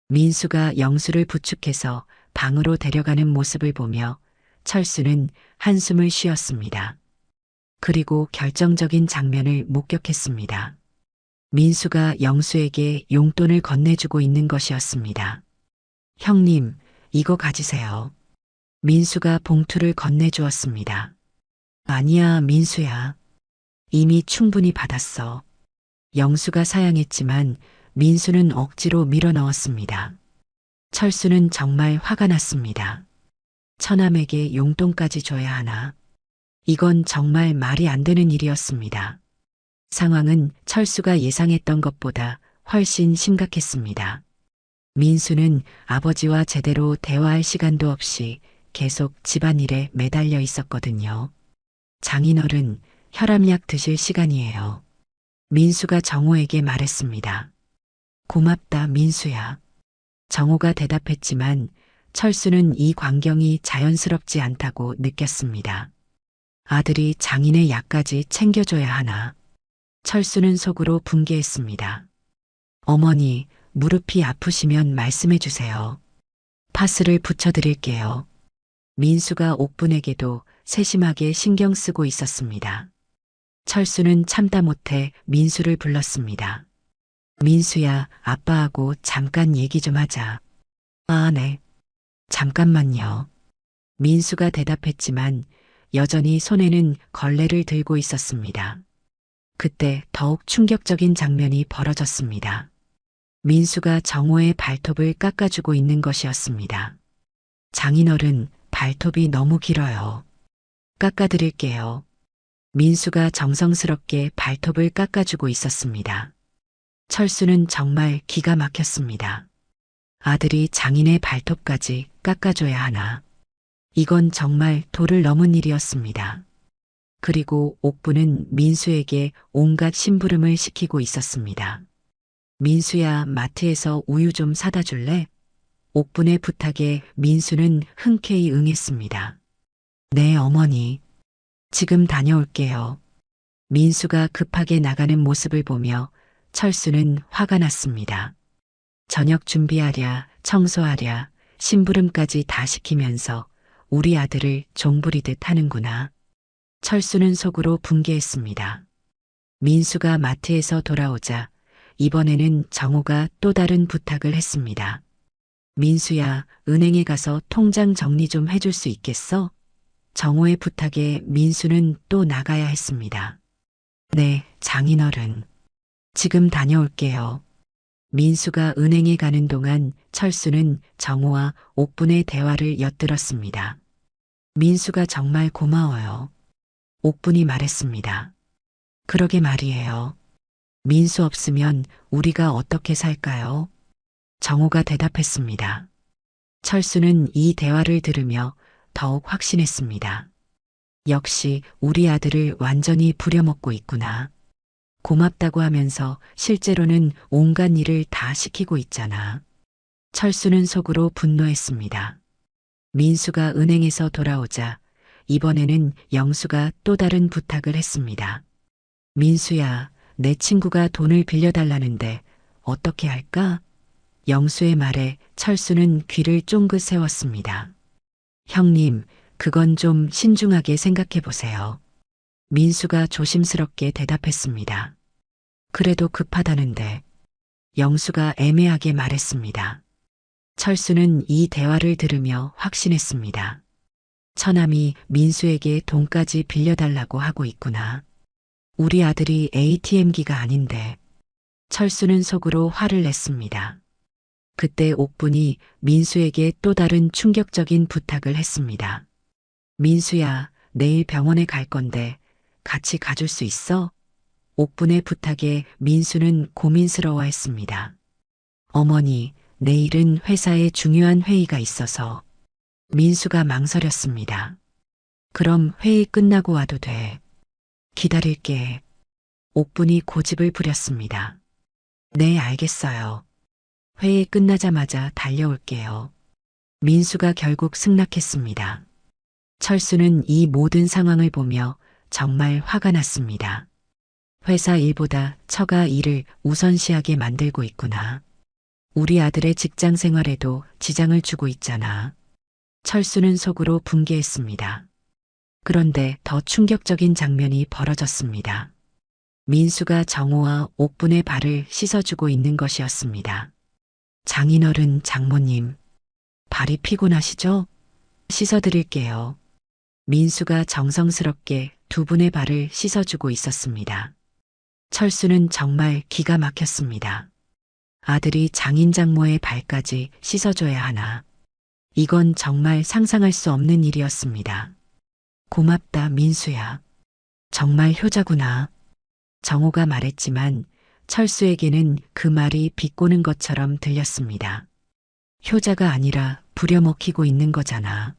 민수가 영수를 부축해서 방으로 데려가는 모습을 보며 철수는 한숨을 쉬었습니다. 그리고 결정적인 장면을 목격했습니다. 민수가 영수에게 용돈을 건네주고 있는 것이었습니다. 형님, 이거 가지세요. 민수가 봉투를 건네주었습니다. 아니야, 민수야. 이미 충분히 받았어. 영수가 사양했지만 민수는 억지로 밀어 넣었습니다. 철수는 정말 화가 났습니다. 처남에게 용돈까지 줘야 하나? 이건 정말 말이 안 되는 일이었습니다. 상황은 철수가 예상했던 것보다 훨씬 심각했습니다. 민수는 아버지와 제대로 대화할 시간도 없이 계속 집안일에 매달려 있었거든요. 장인어른, 혈압약 드실 시간이에요. 민수가 정호에게 말했습니다. 고맙다, 민수야. 정호가 대답했지만 철수는 이 광경이 자연스럽지 않다고 느꼈습니다. 아들이 장인의 약까지 챙겨줘야 하나? 철수는 속으로 분개했습니다. 어머니, 무릎이 아프시면 말씀해 주세요. 파스를 붙여드릴게요. 민수가 옥분에게도 세심하게 신경 쓰고 있었습니다. 철수는 참다 못해 민수를 불렀습니다. 민수야, 아빠하고 잠깐 얘기 좀 하자. 아, 네. 잠깐만요. 민수가 대답했지만 여전히 손에는 걸레를 들고 있었습니다. 그때 더욱 충격적인 장면이 벌어졌습니다. 민수가 정호의 발톱을 깎아주고 있는 것이었습니다. 장인어른, 발톱이 너무 길어요. 깎아드릴게요. 민수가 정성스럽게 발톱을 깎아주고 있었습니다. 철수는 정말 기가 막혔습니다. 아들이 장인의 발톱까지 깎아줘야 하나? 이건 정말 도를 넘은 일이었습니다. 그리고 옥부는 민수에게 온갖 심부름을 시키고 있었습니다. 민수야, 마트에서 우유 좀 사다 줄래? 옥분의 부탁에 민수는 흔쾌히 응했습니다. 네, 어머니. 지금 다녀올게요. 민수가 급하게 나가는 모습을 보며 철수는 화가 났습니다. 저녁 준비하랴, 청소하랴, 심부름까지 다 시키면서 우리 아들을 종부리듯 하는구나. 철수는 속으로 분개했습니다. 민수가 마트에서 돌아오자 이번에는 정호가 또 다른 부탁을 했습니다. 민수야, 은행에 가서 통장 정리 좀 해줄 수 있겠어? 정호의 부탁에 민수는 또 나가야 했습니다. 네, 장인어른. 지금 다녀올게요. 민수가 은행에 가는 동안 철수는 정호와 옥분의 대화를 엿들었습니다. 민수가 정말 고마워요. 옥분이 말했습니다. 그러게 말이에요. 민수 없으면 우리가 어떻게 살까요? 정호가 대답했습니다. 철수는 이 대화를 들으며 더욱 확신했습니다. 역시 우리 아들을 완전히 부려먹고 있구나. 고맙다고 하면서 실제로는 온갖 일을 다 시키고 있잖아. 철수는 속으로 분노했습니다. 민수가 은행에서 돌아오자 이번에는 영수가 또 다른 부탁을 했습니다. 민수야, 내 친구가 돈을 빌려달라는데 어떻게 할까? 영수의 말에 철수는 귀를 쫑긋 세웠습니다. 형님, 그건 좀 신중하게 생각해 보세요. 민수가 조심스럽게 대답했습니다. 그래도 급하다는데. 영수가 애매하게 말했습니다. 철수는 이 대화를 들으며 확신했습니다. 처남이 민수에게 돈까지 빌려달라고 하고 있구나. 우리 아들이 ATM기가 아닌데. 철수는 속으로 화를 냈습니다. 그때 옥분이 민수에게 또 다른 충격적인 부탁을 했습니다. 민수야, 내일 병원에 갈 건데 같이 가줄 수 있어? 옥분의 부탁에 민수는 고민스러워했습니다. 어머니, 내일은 회사에 중요한 회의가 있어서. 민수가 망설였습니다. 그럼 회의 끝나고 와도 돼. 기다릴게. 옥분이 고집을 부렸습니다. 네, 알겠어요. 회의 끝나자마자 달려올게요. 민수가 결국 승낙했습니다. 철수는 이 모든 상황을 보며 정말 화가 났습니다. 회사 일보다 처가 일을 우선시하게 만들고 있구나. 우리 아들의 직장 생활에도 지장을 주고 있잖아. 철수는 속으로 분개했습니다. 그런데 더 충격적인 장면이 벌어졌습니다. 민수가 정호와 옥분의 발을 씻어주고 있는 것이었습니다. 장인어른, 장모님, 발이 피곤하시죠? 씻어드릴게요. 민수가 정성스럽게 두 분의 발을 씻어주고 있었습니다. 철수는 정말 기가 막혔습니다. 아들이 장인 장모의 발까지 씻어줘야 하나. 이건 정말 상상할 수 없는 일이었습니다. 고맙다, 민수야. 정말 효자구나. 정호가 말했지만 철수에게는 그 말이 비꼬는 것처럼 들렸습니다. 효자가 아니라 부려먹히고 있는 거잖아.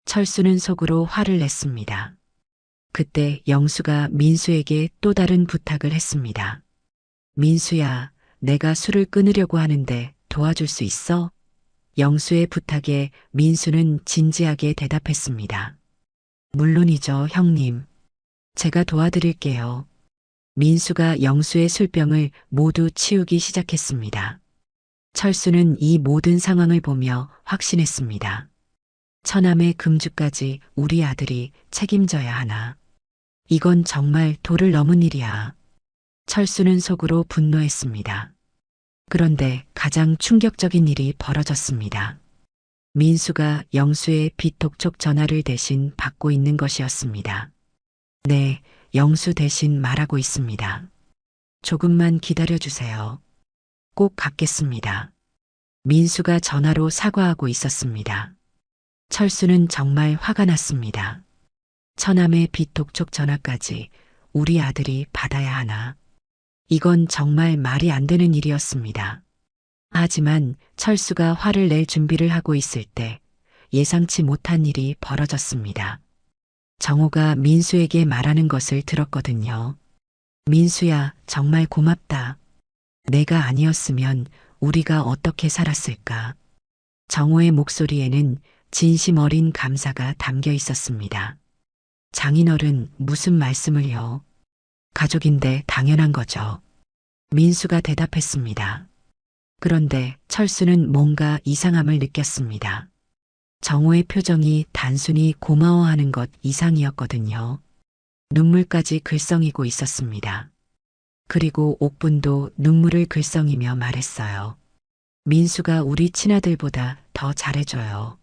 철수는 속으로 화를 냈습니다. 그때 영수가 민수에게 또 다른 부탁을 했습니다. 민수야, 내가 술을 끊으려고 하는데 도와줄 수 있어? 영수의 부탁에 민수는 진지하게 대답했습니다. 물론이죠, 형님. 제가 도와드릴게요. 민수가 영수의 술병을 모두 치우기 시작했습니다. 철수는 이 모든 상황을 보며 확신했습니다. 처남의 금주까지 우리 아들이 책임져야 하나. 이건 정말 도를 넘은 일이야. 철수는 속으로 분노했습니다. 그런데 가장 충격적인 일이 벌어졌습니다. 민수가 영수의 비톡촉 전화를 대신 받고 있는 것이었습니다. 네, 영수 대신 말하고 있습니다. 조금만 기다려주세요. 꼭 갚겠습니다. 민수가 전화로 사과하고 있었습니다. 철수는 정말 화가 났습니다. 처남의 비톡촉 전화까지 우리 아들이 받아야 하나. 이건 정말 말이 안 되는 일이었습니다. 하지만 철수가 화를 낼 준비를 하고 있을 때 예상치 못한 일이 벌어졌습니다. 정호가 민수에게 말하는 것을 들었거든요. 민수야, 정말 고맙다. 내가 아니었으면 우리가 어떻게 살았을까. 정호의 목소리에는 진심 어린 감사가 담겨 있었습니다. 장인어른, 무슨 말씀을요? 가족인데 당연한 거죠. 민수가 대답했습니다. 그런데 철수는 뭔가 이상함을 느꼈습니다. 정호의 표정이 단순히 고마워하는 것 이상이었거든요. 눈물까지 글썽이고 있었습니다. 그리고 옥분도 눈물을 글썽이며 말했어요. 민수가 우리 친아들보다 더 잘해줘요.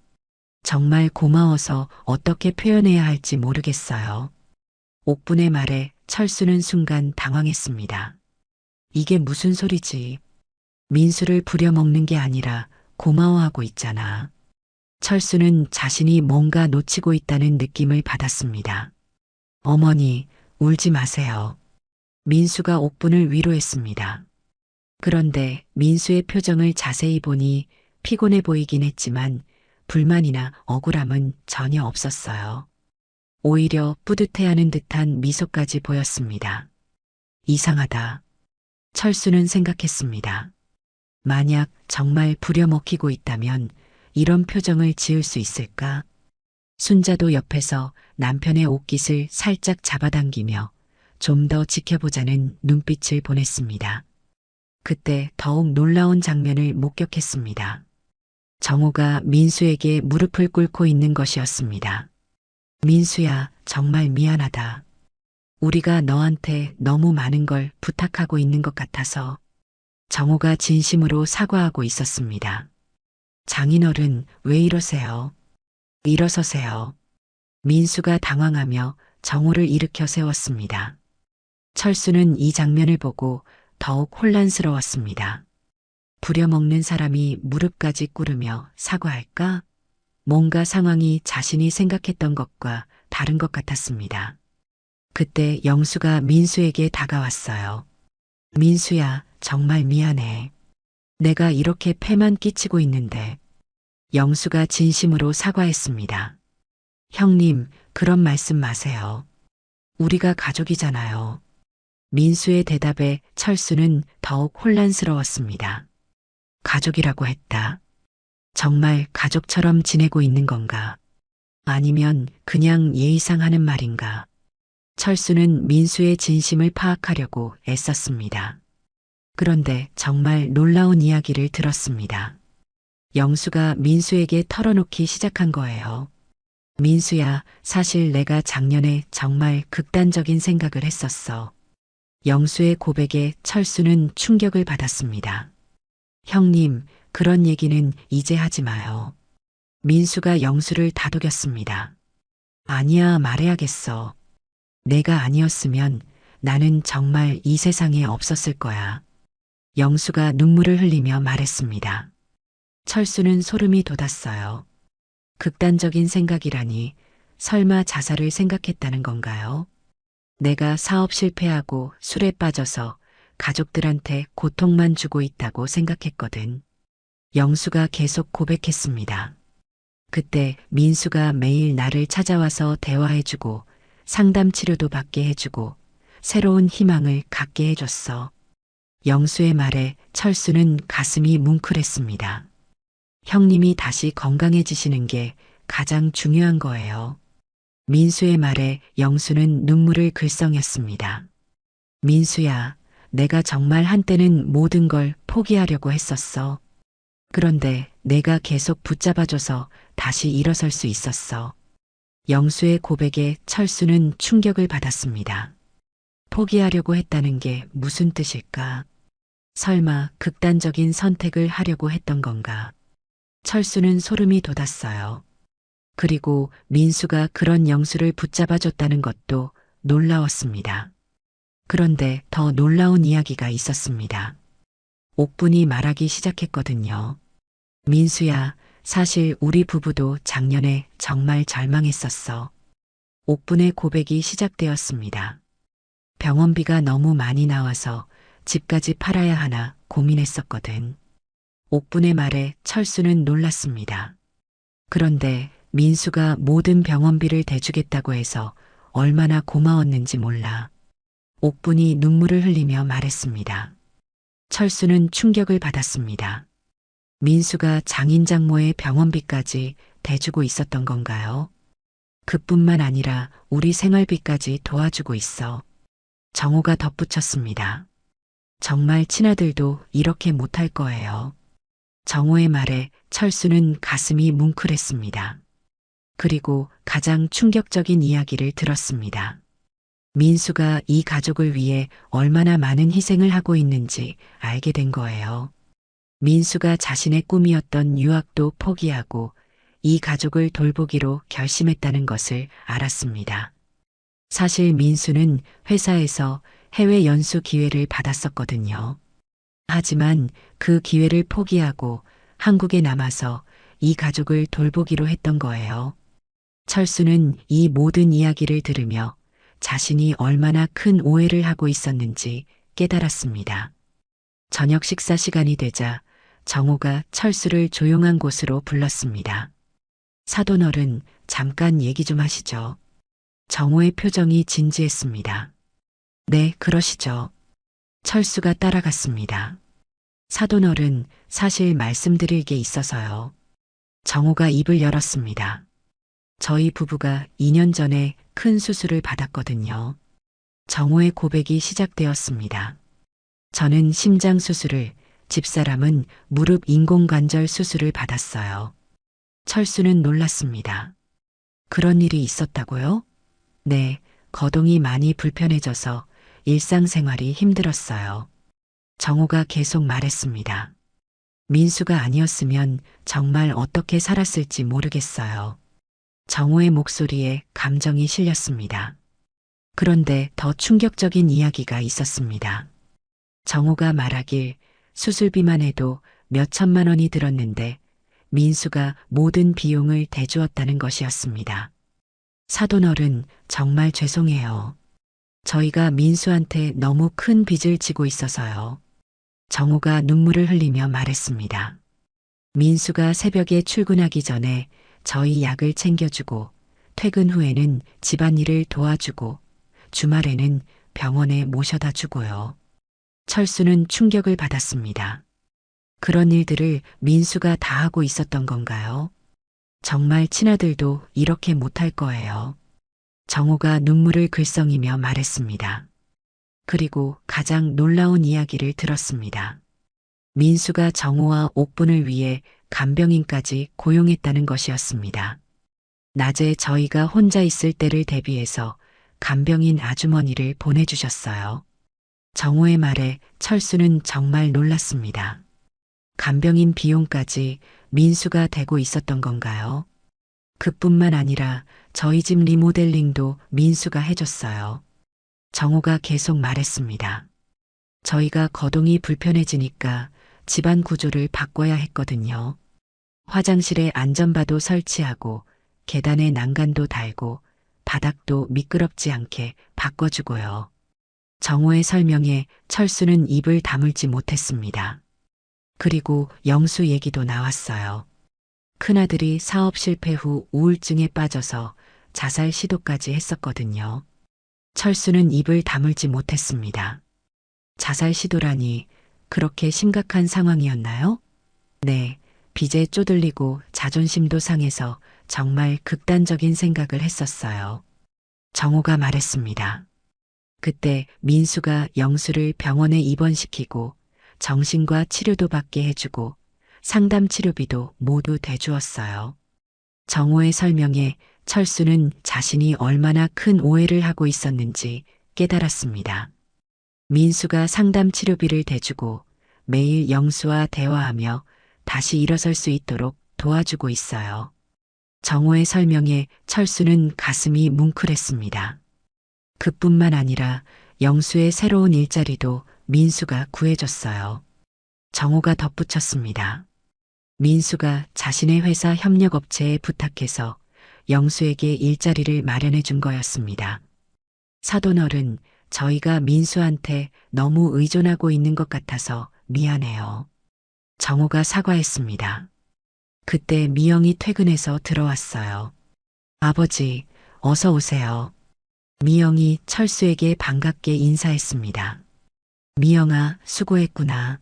정말 고마워서 어떻게 표현해야 할지 모르겠어요. 옥분의 말에 철수는 순간 당황했습니다. 이게 무슨 소리지? 민수를 부려먹는 게 아니라 고마워하고 있잖아. 철수는 자신이 뭔가 놓치고 있다는 느낌을 받았습니다. 어머니, 울지 마세요. 민수가 옥분을 위로했습니다. 그런데 민수의 표정을 자세히 보니 피곤해 보이긴 했지만 불만이나 억울함은 전혀 없었어요. 오히려 뿌듯해하는 듯한 미소까지 보였습니다. 이상하다. 철수는 생각했습니다. 만약 정말 부려먹히고 있다면 이런 표정을 지을 수 있을까? 순자도 옆에서 남편의 옷깃을 살짝 잡아당기며 좀 더 지켜보자는 눈빛을 보냈습니다. 그때 더욱 놀라운 장면을 목격했습니다. 정호가 민수에게 무릎을 꿇고 있는 것이었습니다. 민수야, 정말 미안하다. 우리가 너한테 너무 많은 걸 부탁하고 있는 것 같아서. 정호가 진심으로 사과하고 있었습니다. 장인어른, 왜 이러세요? 일어서세요. 민수가 당황하며 정호를 일으켜 세웠습니다. 철수는 이 장면을 보고 더욱 혼란스러웠습니다. 부려먹는 사람이 무릎까지 꿇으며 사과할까? 뭔가 상황이 자신이 생각했던 것과 다른 것 같았습니다. 그때 영수가 민수에게 다가왔어요. 민수야, 정말 미안해. 내가 이렇게 폐만 끼치고 있는데. 영수가 진심으로 사과했습니다. 형님, 그런 말씀 마세요. 우리가 가족이잖아요. 민수의 대답에 철수는 더욱 혼란스러웠습니다. 가족이라고 했다. 정말 가족처럼 지내고 있는 건가? 아니면 그냥 예의상 하는 말인가? 철수는 민수의 진심을 파악하려고 애썼습니다. 그런데 정말 놀라운 이야기를 들었습니다. 영수가 민수에게 털어놓기 시작한 거예요. 민수야, 사실 내가 작년에 정말 극단적인 생각을 했었어. 영수의 고백에 철수는 충격을 받았습니다. 형님, 그런 얘기는 이제 하지 마요. 민수가 영수를 다독였습니다. 아니야, 말해야겠어. 내가 아니었으면 나는 정말 이 세상에 없었을 거야. 영수가 눈물을 흘리며 말했습니다. 철수는 소름이 돋았어요. 극단적인 생각이라니 설마 자살을 생각했다는 건가요? 내가 사업 실패하고 술에 빠져서 가족들한테 고통만 주고 있다고 생각했거든. 영수가 계속 고백했습니다. 그때 민수가 매일 나를 찾아와서 대화해주고 상담 치료도 받게 해주고 새로운 희망을 갖게 해줬어. 영수의 말에 철수는 가슴이 뭉클했습니다. 형님이 다시 건강해지시는 게 가장 중요한 거예요. 민수의 말에 영수는 눈물을 글썽였습니다. 민수야, 내가 정말 한때는 모든 걸 포기하려고 했었어. 그런데 내가 계속 붙잡아줘서 다시 일어설 수 있었어. 영수의 고백에 철수는 충격을 받았습니다. 포기하려고 했다는 게 무슨 뜻일까? 설마 극단적인 선택을 하려고 했던 건가? 철수는 소름이 돋았어요. 그리고 민수가 그런 영수를 붙잡아줬다는 것도 놀라웠습니다. 그런데 더 놀라운 이야기가 있었습니다. 옥분이 말하기 시작했거든요. 민수야, 사실 우리 부부도 작년에 정말 절망했었어. 옥분의 고백이 시작되었습니다. 병원비가 너무 많이 나와서 집까지 팔아야 하나 고민했었거든. 옥분의 말에 철수는 놀랐습니다. 그런데 민수가 모든 병원비를 대주겠다고 해서 얼마나 고마웠는지 몰라. 옥분이 눈물을 흘리며 말했습니다. 철수는 충격을 받았습니다. 민수가 장인장모의 병원비까지 대주고 있었던 건가요? 그뿐만 아니라 우리 생활비까지 도와주고 있어. 정호가 덧붙였습니다. 정말 친아들도 이렇게 못할 거예요. 정호의 말에 철수는 가슴이 뭉클했습니다. 그리고 가장 충격적인 이야기를 들었습니다. 민수가 이 가족을 위해 얼마나 많은 희생을 하고 있는지 알게 된 거예요. 민수가 자신의 꿈이었던 유학도 포기하고 이 가족을 돌보기로 결심했다는 것을 알았습니다. 사실 민수는 회사에서 해외 연수 기회를 받았었거든요. 하지만 그 기회를 포기하고 한국에 남아서 이 가족을 돌보기로 했던 거예요. 철수는 이 모든 이야기를 들으며 자신이 얼마나 큰 오해를 하고 있었는지 깨달았습니다. 저녁 식사 시간이 되자 정호가 철수를 조용한 곳으로 불렀습니다. 사돈어른, 잠깐 얘기 좀 하시죠. 정호의 표정이 진지했습니다. 네, 그러시죠. 철수가 따라갔습니다. 사돈어른, 사실 말씀드릴 게 있어서요. 정호가 입을 열었습니다. 저희 부부가 2년 전에 큰 수술을 받았거든요. 정호의 고백이 시작되었습니다. 저는 심장 수술을, 집사람은 무릎 인공관절 수술을 받았어요. 철수는 놀랐습니다. 그런 일이 있었다고요? 네, 거동이 많이 불편해져서 일상생활이 힘들었어요. 정호가 계속 말했습니다. 민수가 아니었으면 정말 어떻게 살았을지 모르겠어요. 정호의 목소리에 감정이 실렸습니다. 그런데 더 충격적인 이야기가 있었습니다. 정호가 말하길 수술비만 해도 몇 천만 원이 들었는데 민수가 모든 비용을 대주었다는 것이었습니다. 사돈어른, 정말 죄송해요. 저희가 민수한테 너무 큰 빚을 지고 있어서요. 정호가 눈물을 흘리며 말했습니다. 민수가 새벽에 출근하기 전에 저희 약을 챙겨주고 퇴근 후에는 집안일을 도와주고 주말에는 병원에 모셔다 주고요. 철수는 충격을 받았습니다. 그런 일들을 민수가 다 하고 있었던 건가요? 정말 친아들도 이렇게 못할 거예요. 정호가 눈물을 글썽이며 말했습니다. 그리고 가장 놀라운 이야기를 들었습니다. 민수가 정호와 옥분을 위해 간병인까지 고용했다는 것이었습니다. 낮에 저희가 혼자 있을 때를 대비해서 간병인 아주머니를 보내주셨어요. 정호의 말에 철수는 정말 놀랐습니다. 간병인 비용까지 민수가 대고 있었던 건가요? 그뿐만 아니라 저희 집 리모델링도 민수가 해줬어요. 정호가 계속 말했습니다. 저희가 거동이 불편해지니까 집안 구조를 바꿔야 했거든요. 화장실에 안전바도 설치하고 계단에 난간도 달고 바닥도 미끄럽지 않게 바꿔주고요. 정호의 설명에 철수는 입을 다물지 못했습니다. 그리고 영수 얘기도 나왔어요. 큰아들이 사업 실패 후 우울증에 빠져서 자살 시도까지 했었거든요. 철수는 입을 다물지 못했습니다. 자살 시도라니 그렇게 심각한 상황이었나요? 네, 빚에 쪼들리고 자존심도 상해서 정말 극단적인 생각을 했었어요. 정호가 말했습니다. 그때 민수가 영수를 병원에 입원시키고 정신과 치료도 받게 해주고 상담 치료비도 모두 대주었어요. 정호의 설명에 철수는 자신이 얼마나 큰 오해를 하고 있었는지 깨달았습니다. 민수가 상담 치료비를 대주고 매일 영수와 대화하며 다시 일어설 수 있도록 도와주고 있어요. 정호의 설명에 철수는 가슴이 뭉클했습니다. 그뿐만 아니라 영수의 새로운 일자리도 민수가 구해줬어요. 정호가 덧붙였습니다. 민수가 자신의 회사 협력업체에 부탁해서 영수에게 일자리를 마련해 준 거였습니다. 사돈어른, 저희가 민수한테 너무 의존하고 있는 것 같아서 미안해요. 정호가 사과했습니다. 그때 미영이 퇴근해서 들어왔어요. 아버지, 어서 오세요. 미영이 철수에게 반갑게 인사했습니다. 미영아, 수고했구나.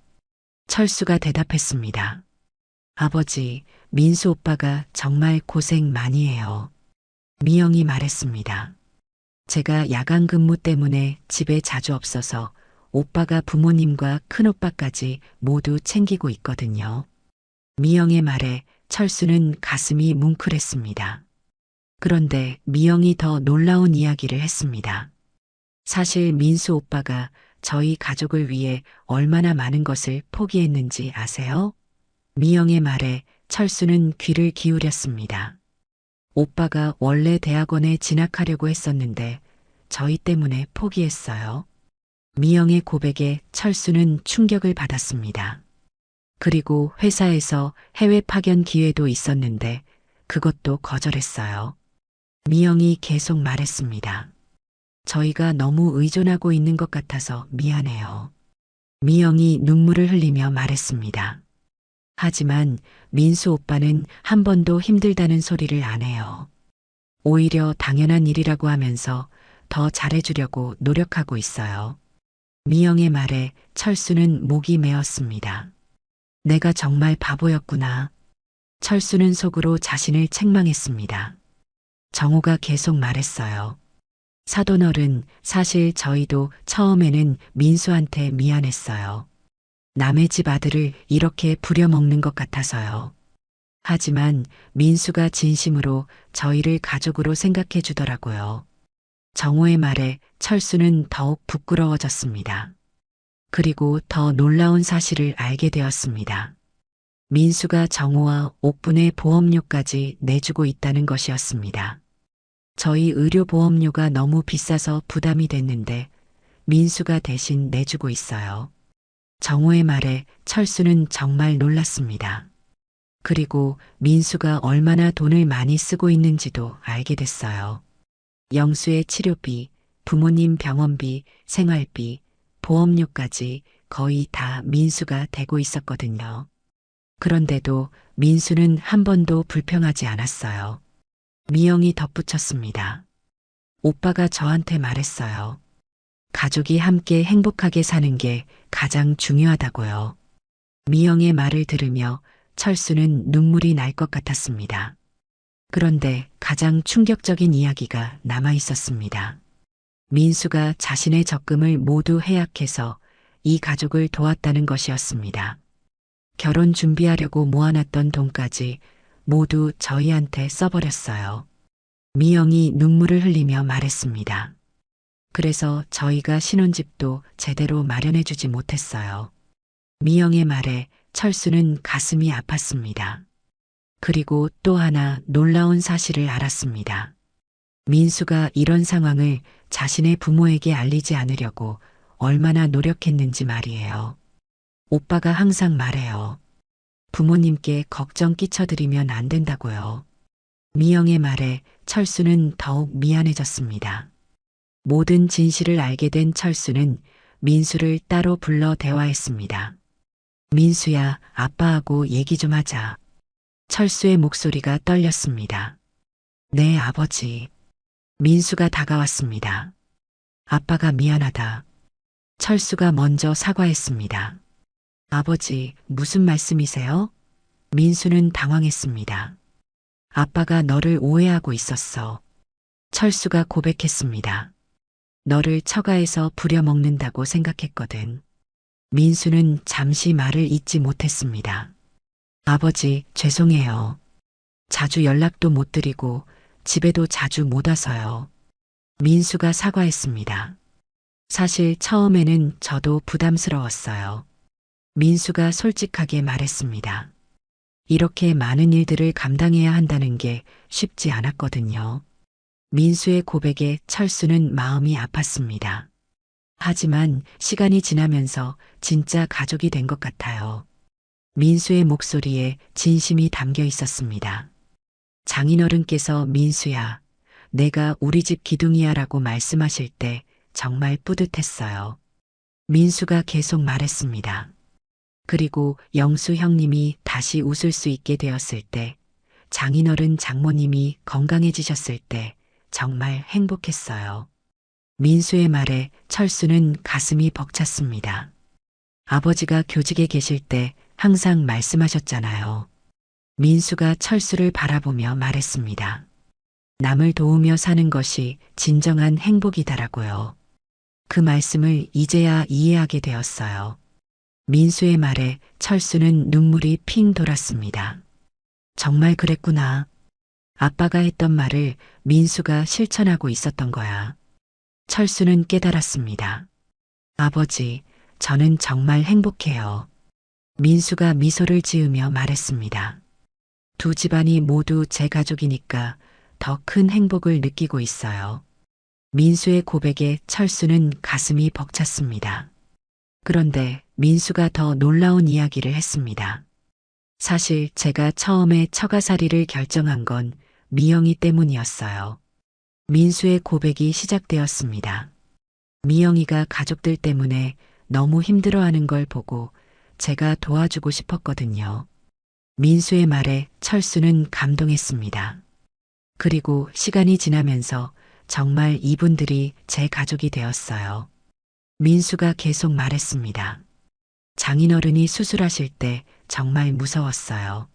철수가 대답했습니다. 아버지, 민수 오빠가 정말 고생 많이 해요. 미영이 말했습니다. 제가 야간 근무 때문에 집에 자주 없어서 오빠가 부모님과 큰오빠까지 모두 챙기고 있거든요. 미영의 말에 철수는 가슴이 뭉클했습니다. 그런데 미영이 더 놀라운 이야기를 했습니다. 사실 민수 오빠가 저희 가족을 위해 얼마나 많은 것을 포기했는지 아세요? 미영의 말에 철수는 귀를 기울였습니다. 오빠가 원래 대학원에 진학하려고 했었는데 저희 때문에 포기했어요. 미영의 고백에 철수는 충격을 받았습니다. 그리고 회사에서 해외 파견 기회도 있었는데 그것도 거절했어요. 미영이 계속 말했습니다. 저희가 너무 의존하고 있는 것 같아서 미안해요. 미영이 눈물을 흘리며 말했습니다. 하지만 민수 오빠는 한 번도 힘들다는 소리를 안 해요. 오히려 당연한 일이라고 하면서 더 잘해주려고 노력하고 있어요. 미영의 말에 철수는 목이 메었습니다. 내가 정말 바보였구나. 철수는 속으로 자신을 책망했습니다. 정호가 계속 말했어요. 사돈어른, 사실 저희도 처음에는 민수한테 미안했어요. 남의 집 아들을 이렇게 부려먹는 것 같아서요. 하지만 민수가 진심으로 저희를 가족으로 생각해 주더라고요. 정호의 말에 철수는 더욱 부끄러워졌습니다. 그리고 더 놀라운 사실을 알게 되었습니다. 민수가 정호와 옥분의 보험료까지 내주고 있다는 것이었습니다. 저희 의료보험료가 너무 비싸서 부담이 됐는데 민수가 대신 내주고 있어요. 정호의 말에 철수는 정말 놀랐습니다. 그리고 민수가 얼마나 돈을 많이 쓰고 있는지도 알게 됐어요. 영수의 치료비, 부모님 병원비, 생활비, 보험료까지 거의 다 민수가 대고 있었거든요. 그런데도 민수는 한 번도 불평하지 않았어요. 미영이 덧붙였습니다. 오빠가 저한테 말했어요. 가족이 함께 행복하게 사는 게 가장 중요하다고요. 미영의 말을 들으며 철수는 눈물이 날 것 같았습니다. 그런데 가장 충격적인 이야기가 남아 있었습니다. 민수가 자신의 적금을 모두 해약해서 이 가족을 도왔다는 것이었습니다. 결혼 준비하려고 모아놨던 돈까지 모두 저희한테 써버렸어요. 미영이 눈물을 흘리며 말했습니다. 그래서 저희가 신혼집도 제대로 마련해주지 못했어요. 미영의 말에 철수는 가슴이 아팠습니다. 그리고 또 하나 놀라운 사실을 알았습니다. 민수가 이런 상황을 자신의 부모에게 알리지 않으려고 얼마나 노력했는지 말이에요. 오빠가 항상 말해요. 부모님께 걱정 끼쳐드리면 안 된다고요. 미영의 말에 철수는 더욱 미안해졌습니다. 모든 진실을 알게 된 철수는 민수를 따로 불러 대화했습니다. 민수야, 아빠하고 얘기 좀 하자. 철수의 목소리가 떨렸습니다. 네, 아버지. 민수가 다가왔습니다. 아빠가 미안하다. 철수가 먼저 사과했습니다. 아버지, 무슨 말씀이세요? 민수는 당황했습니다. 아빠가 너를 오해하고 있었어. 철수가 고백했습니다. 너를 처가에서 부려먹는다고 생각했거든. 민수는 잠시 말을 잇지 못했습니다. 아버지, 죄송해요. 자주 연락도 못 드리고 집에도 자주 못 와서요. 민수가 사과했습니다. 사실 처음에는 저도 부담스러웠어요. 민수가 솔직하게 말했습니다. 이렇게 많은 일들을 감당해야 한다는 게 쉽지 않았거든요. 민수의 고백에 철수는 마음이 아팠습니다. 하지만 시간이 지나면서 진짜 가족이 된 것 같아요. 민수의 목소리에 진심이 담겨 있었습니다. 장인어른께서 민수야, 내가 우리 집 기둥이야 라고 말씀하실 때 정말 뿌듯했어요. 민수가 계속 말했습니다. 그리고 영수 형님이 다시 웃을 수 있게 되었을 때, 장인어른 장모님이 건강해지셨을 때 정말 행복했어요. 민수의 말에 철수는 가슴이 벅찼습니다. 아버지가 교직에 계실 때 항상 말씀하셨잖아요. 민수가 철수를 바라보며 말했습니다. 남을 도우며 사는 것이 진정한 행복이다라고요. 그 말씀을 이제야 이해하게 되었어요. 민수의 말에 철수는 눈물이 핑 돌았습니다. 정말 그랬구나. 아빠가 했던 말을 민수가 실천하고 있었던 거야. 철수는 깨달았습니다. 아버지, 저는 정말 행복해요. 민수가 미소를 지으며 말했습니다. 두 집안이 모두 제 가족이니까 더 큰 행복을 느끼고 있어요. 민수의 고백에 철수는 가슴이 벅찼습니다. 그런데 민수가 더 놀라운 이야기를 했습니다. 사실 제가 처음에 처가살이를 결정한 건 미영이 때문이었어요. 민수의 고백이 시작되었습니다. 미영이가 가족들 때문에 너무 힘들어하는 걸 보고 제가 도와주고 싶었거든요. 민수의 말에 철수는 감동했습니다. 그리고 시간이 지나면서 정말 이분들이 제 가족이 되었어요. 민수가 계속 말했습니다. 장인어른이 수술하실 때 정말 무서웠어요.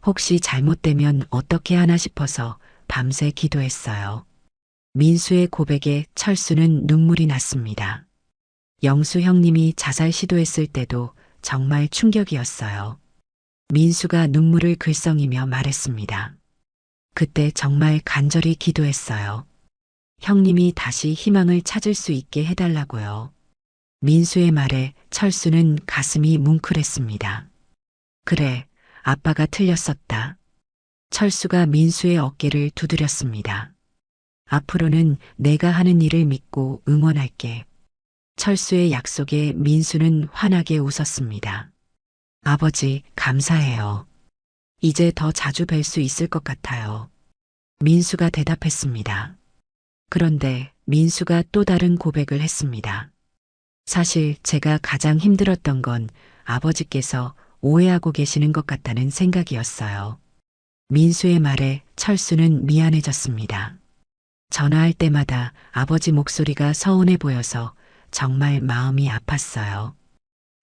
혹시 잘못되면 어떻게 하나 싶어서 밤새 기도했어요. 민수의 고백에 철수는 눈물이 났습니다. 영수 형님이 자살 시도했을 때도 정말 충격이었어요. 민수가 눈물을 글썽이며 말했습니다. 그때 정말 간절히 기도했어요. 형님이 다시 희망을 찾을 수 있게 해달라고요. 민수의 말에 철수는 가슴이 뭉클했습니다. 그래, 아빠가 틀렸었다. 철수가 민수의 어깨를 두드렸습니다. 앞으로는 내가 하는 일을 믿고 응원할게. 철수의 약속에 민수는 환하게 웃었습니다. 아버지, 감사해요. 이제 더 자주 뵐 수 있을 것 같아요. 민수가 대답했습니다. 그런데 민수가 또 다른 고백을 했습니다. 사실 제가 가장 힘들었던 건 아버지께서 오해하고 계시는 것 같다는 생각이었어요. 민수의 말에 철수는 미안해졌습니다. 전화할 때마다 아버지 목소리가 서운해 보여서 정말 마음이 아팠어요.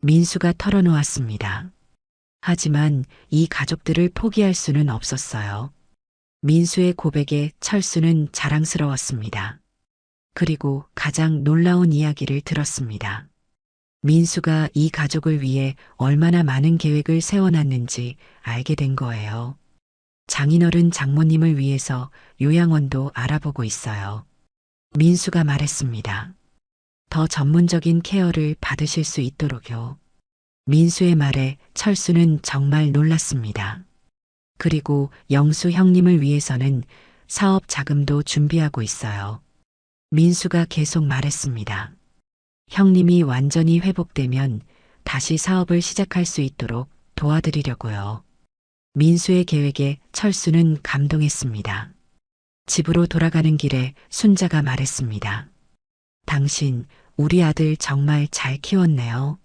민수가 털어놓았습니다. 하지만 이 가족들을 포기할 수는 없었어요. 민수의 고백에 철수는 자랑스러웠습니다. 그리고 가장 놀라운 이야기를 들었습니다. 민수가 이 가족을 위해 얼마나 많은 계획을 세워놨는지 알게 된 거예요. 장인어른 장모님을 위해서 요양원도 알아보고 있어요. 민수가 말했습니다. 더 전문적인 케어를 받으실 수 있도록요. 민수의 말에 철수는 정말 놀랐습니다. 그리고 영수 형님을 위해서는 사업 자금도 준비하고 있어요. 민수가 계속 말했습니다. 형님이 완전히 회복되면 다시 사업을 시작할 수 있도록 도와드리려고요. 민수의 계획에 철수는 감동했습니다. 집으로 돌아가는 길에 순자가 말했습니다. 당신, 우리 아들 정말 잘 키웠네요.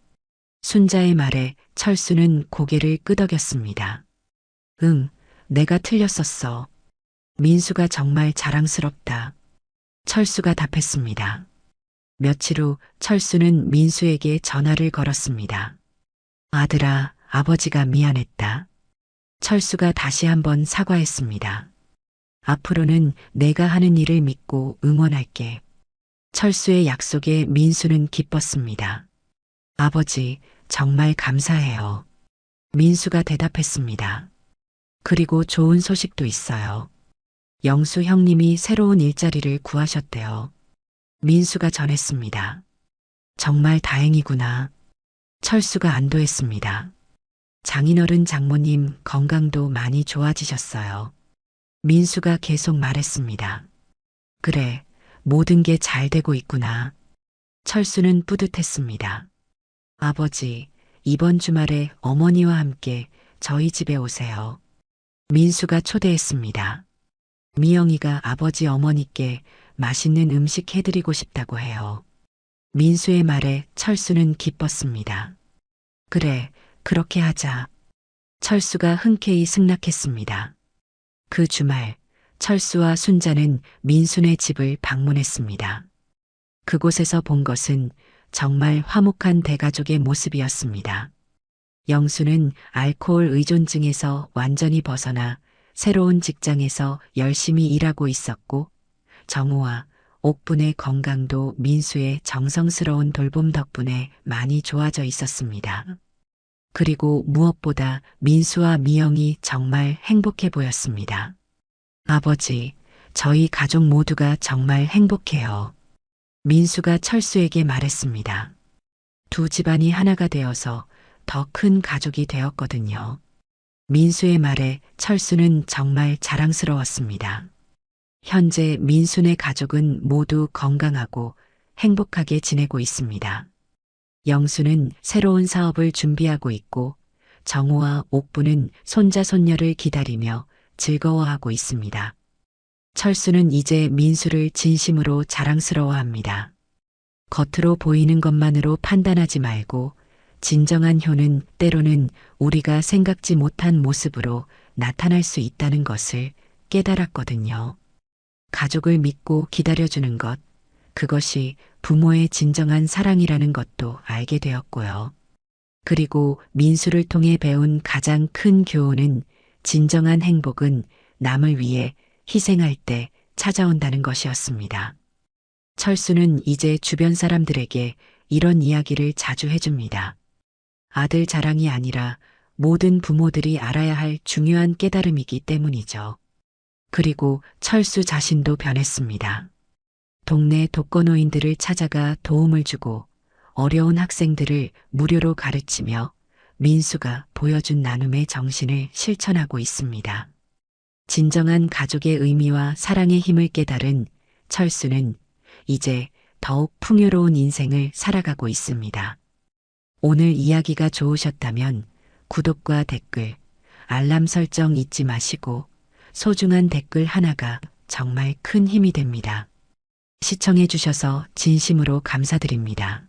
순자의 말에 철수는 고개를 끄덕였습니다. 응, 내가 틀렸었어. 민수가 정말 자랑스럽다. 철수가 답했습니다. 며칠 후 철수는 민수에게 전화를 걸었습니다. 아들아, 아버지가 미안했다. 철수가 다시 한번 사과했습니다. 앞으로는 내가 하는 일을 믿고 응원할게. 철수의 약속에 민수는 기뻤습니다. 아버지, 정말 감사해요. 민수가 대답했습니다. 그리고 좋은 소식도 있어요. 영수 형님이 새로운 일자리를 구하셨대요. 민수가 전했습니다. 정말 다행이구나. 철수가 안도했습니다. 장인어른 장모님 건강도 많이 좋아지셨어요. 민수가 계속 말했습니다. 그래, 모든 게 잘 되고 있구나. 철수는 뿌듯했습니다. 아버지, 이번 주말에 어머니와 함께 저희 집에 오세요. 민수가 초대했습니다. 미영이가 아버지 어머니께 맛있는 음식 해드리고 싶다고 해요. 민수의 말에 철수는 기뻤습니다. 그래, 그렇게 하자. 철수가 흔쾌히 승낙했습니다. 그 주말, 철수와 순자는 민수네 집을 방문했습니다. 그곳에서 본 것은 정말 화목한 대가족의 모습이었습니다. 영수는 알코올 의존증에서 완전히 벗어나 새로운 직장에서 열심히 일하고 있었고, 정우와 옥분의 건강도 민수의 정성스러운 돌봄 덕분에 많이 좋아져 있었습니다. 그리고 무엇보다 민수와 미영이 정말 행복해 보였습니다. 아버지, 저희 가족 모두가 정말 행복해요. 민수가 철수에게 말했습니다. 두 집안이 하나가 되어서 더 큰 가족이 되었거든요. 민수의 말에 철수는 정말 자랑스러웠습니다. 현재 민수네 가족은 모두 건강하고 행복하게 지내고 있습니다. 영수는 새로운 사업을 준비하고 있고 정우와 옥부는 손자 손녀를 기다리며 즐거워하고 있습니다. 철수는 이제 민수를 진심으로 자랑스러워합니다. 겉으로 보이는 것만으로 판단하지 말고 진정한 효는 때로는 우리가 생각지 못한 모습으로 나타날 수 있다는 것을 깨달았거든요. 가족을 믿고 기다려주는 것, 그것이 부모의 진정한 사랑이라는 것도 알게 되었고요. 그리고 민수를 통해 배운 가장 큰 교훈은 진정한 행복은 남을 위해 희생할 때 찾아온다는 것이었습니다. 철수는 이제 주변 사람들에게 이런 이야기를 자주 해줍니다. 아들 자랑이 아니라 모든 부모들이 알아야 할 중요한 깨달음이기 때문이죠. 그리고 철수 자신도 변했습니다. 동네 독거노인들을 찾아가 도움을 주고 어려운 학생들을 무료로 가르치며 민수가 보여준 나눔의 정신을 실천하고 있습니다. 진정한 가족의 의미와 사랑의 힘을 깨달은 철수는 이제 더욱 풍요로운 인생을 살아가고 있습니다. 오늘 이야기가 좋으셨다면 구독과 댓글, 알람 설정 잊지 마시고 소중한 댓글 하나가 정말 큰 힘이 됩니다. 시청해 주셔서 진심으로 감사드립니다.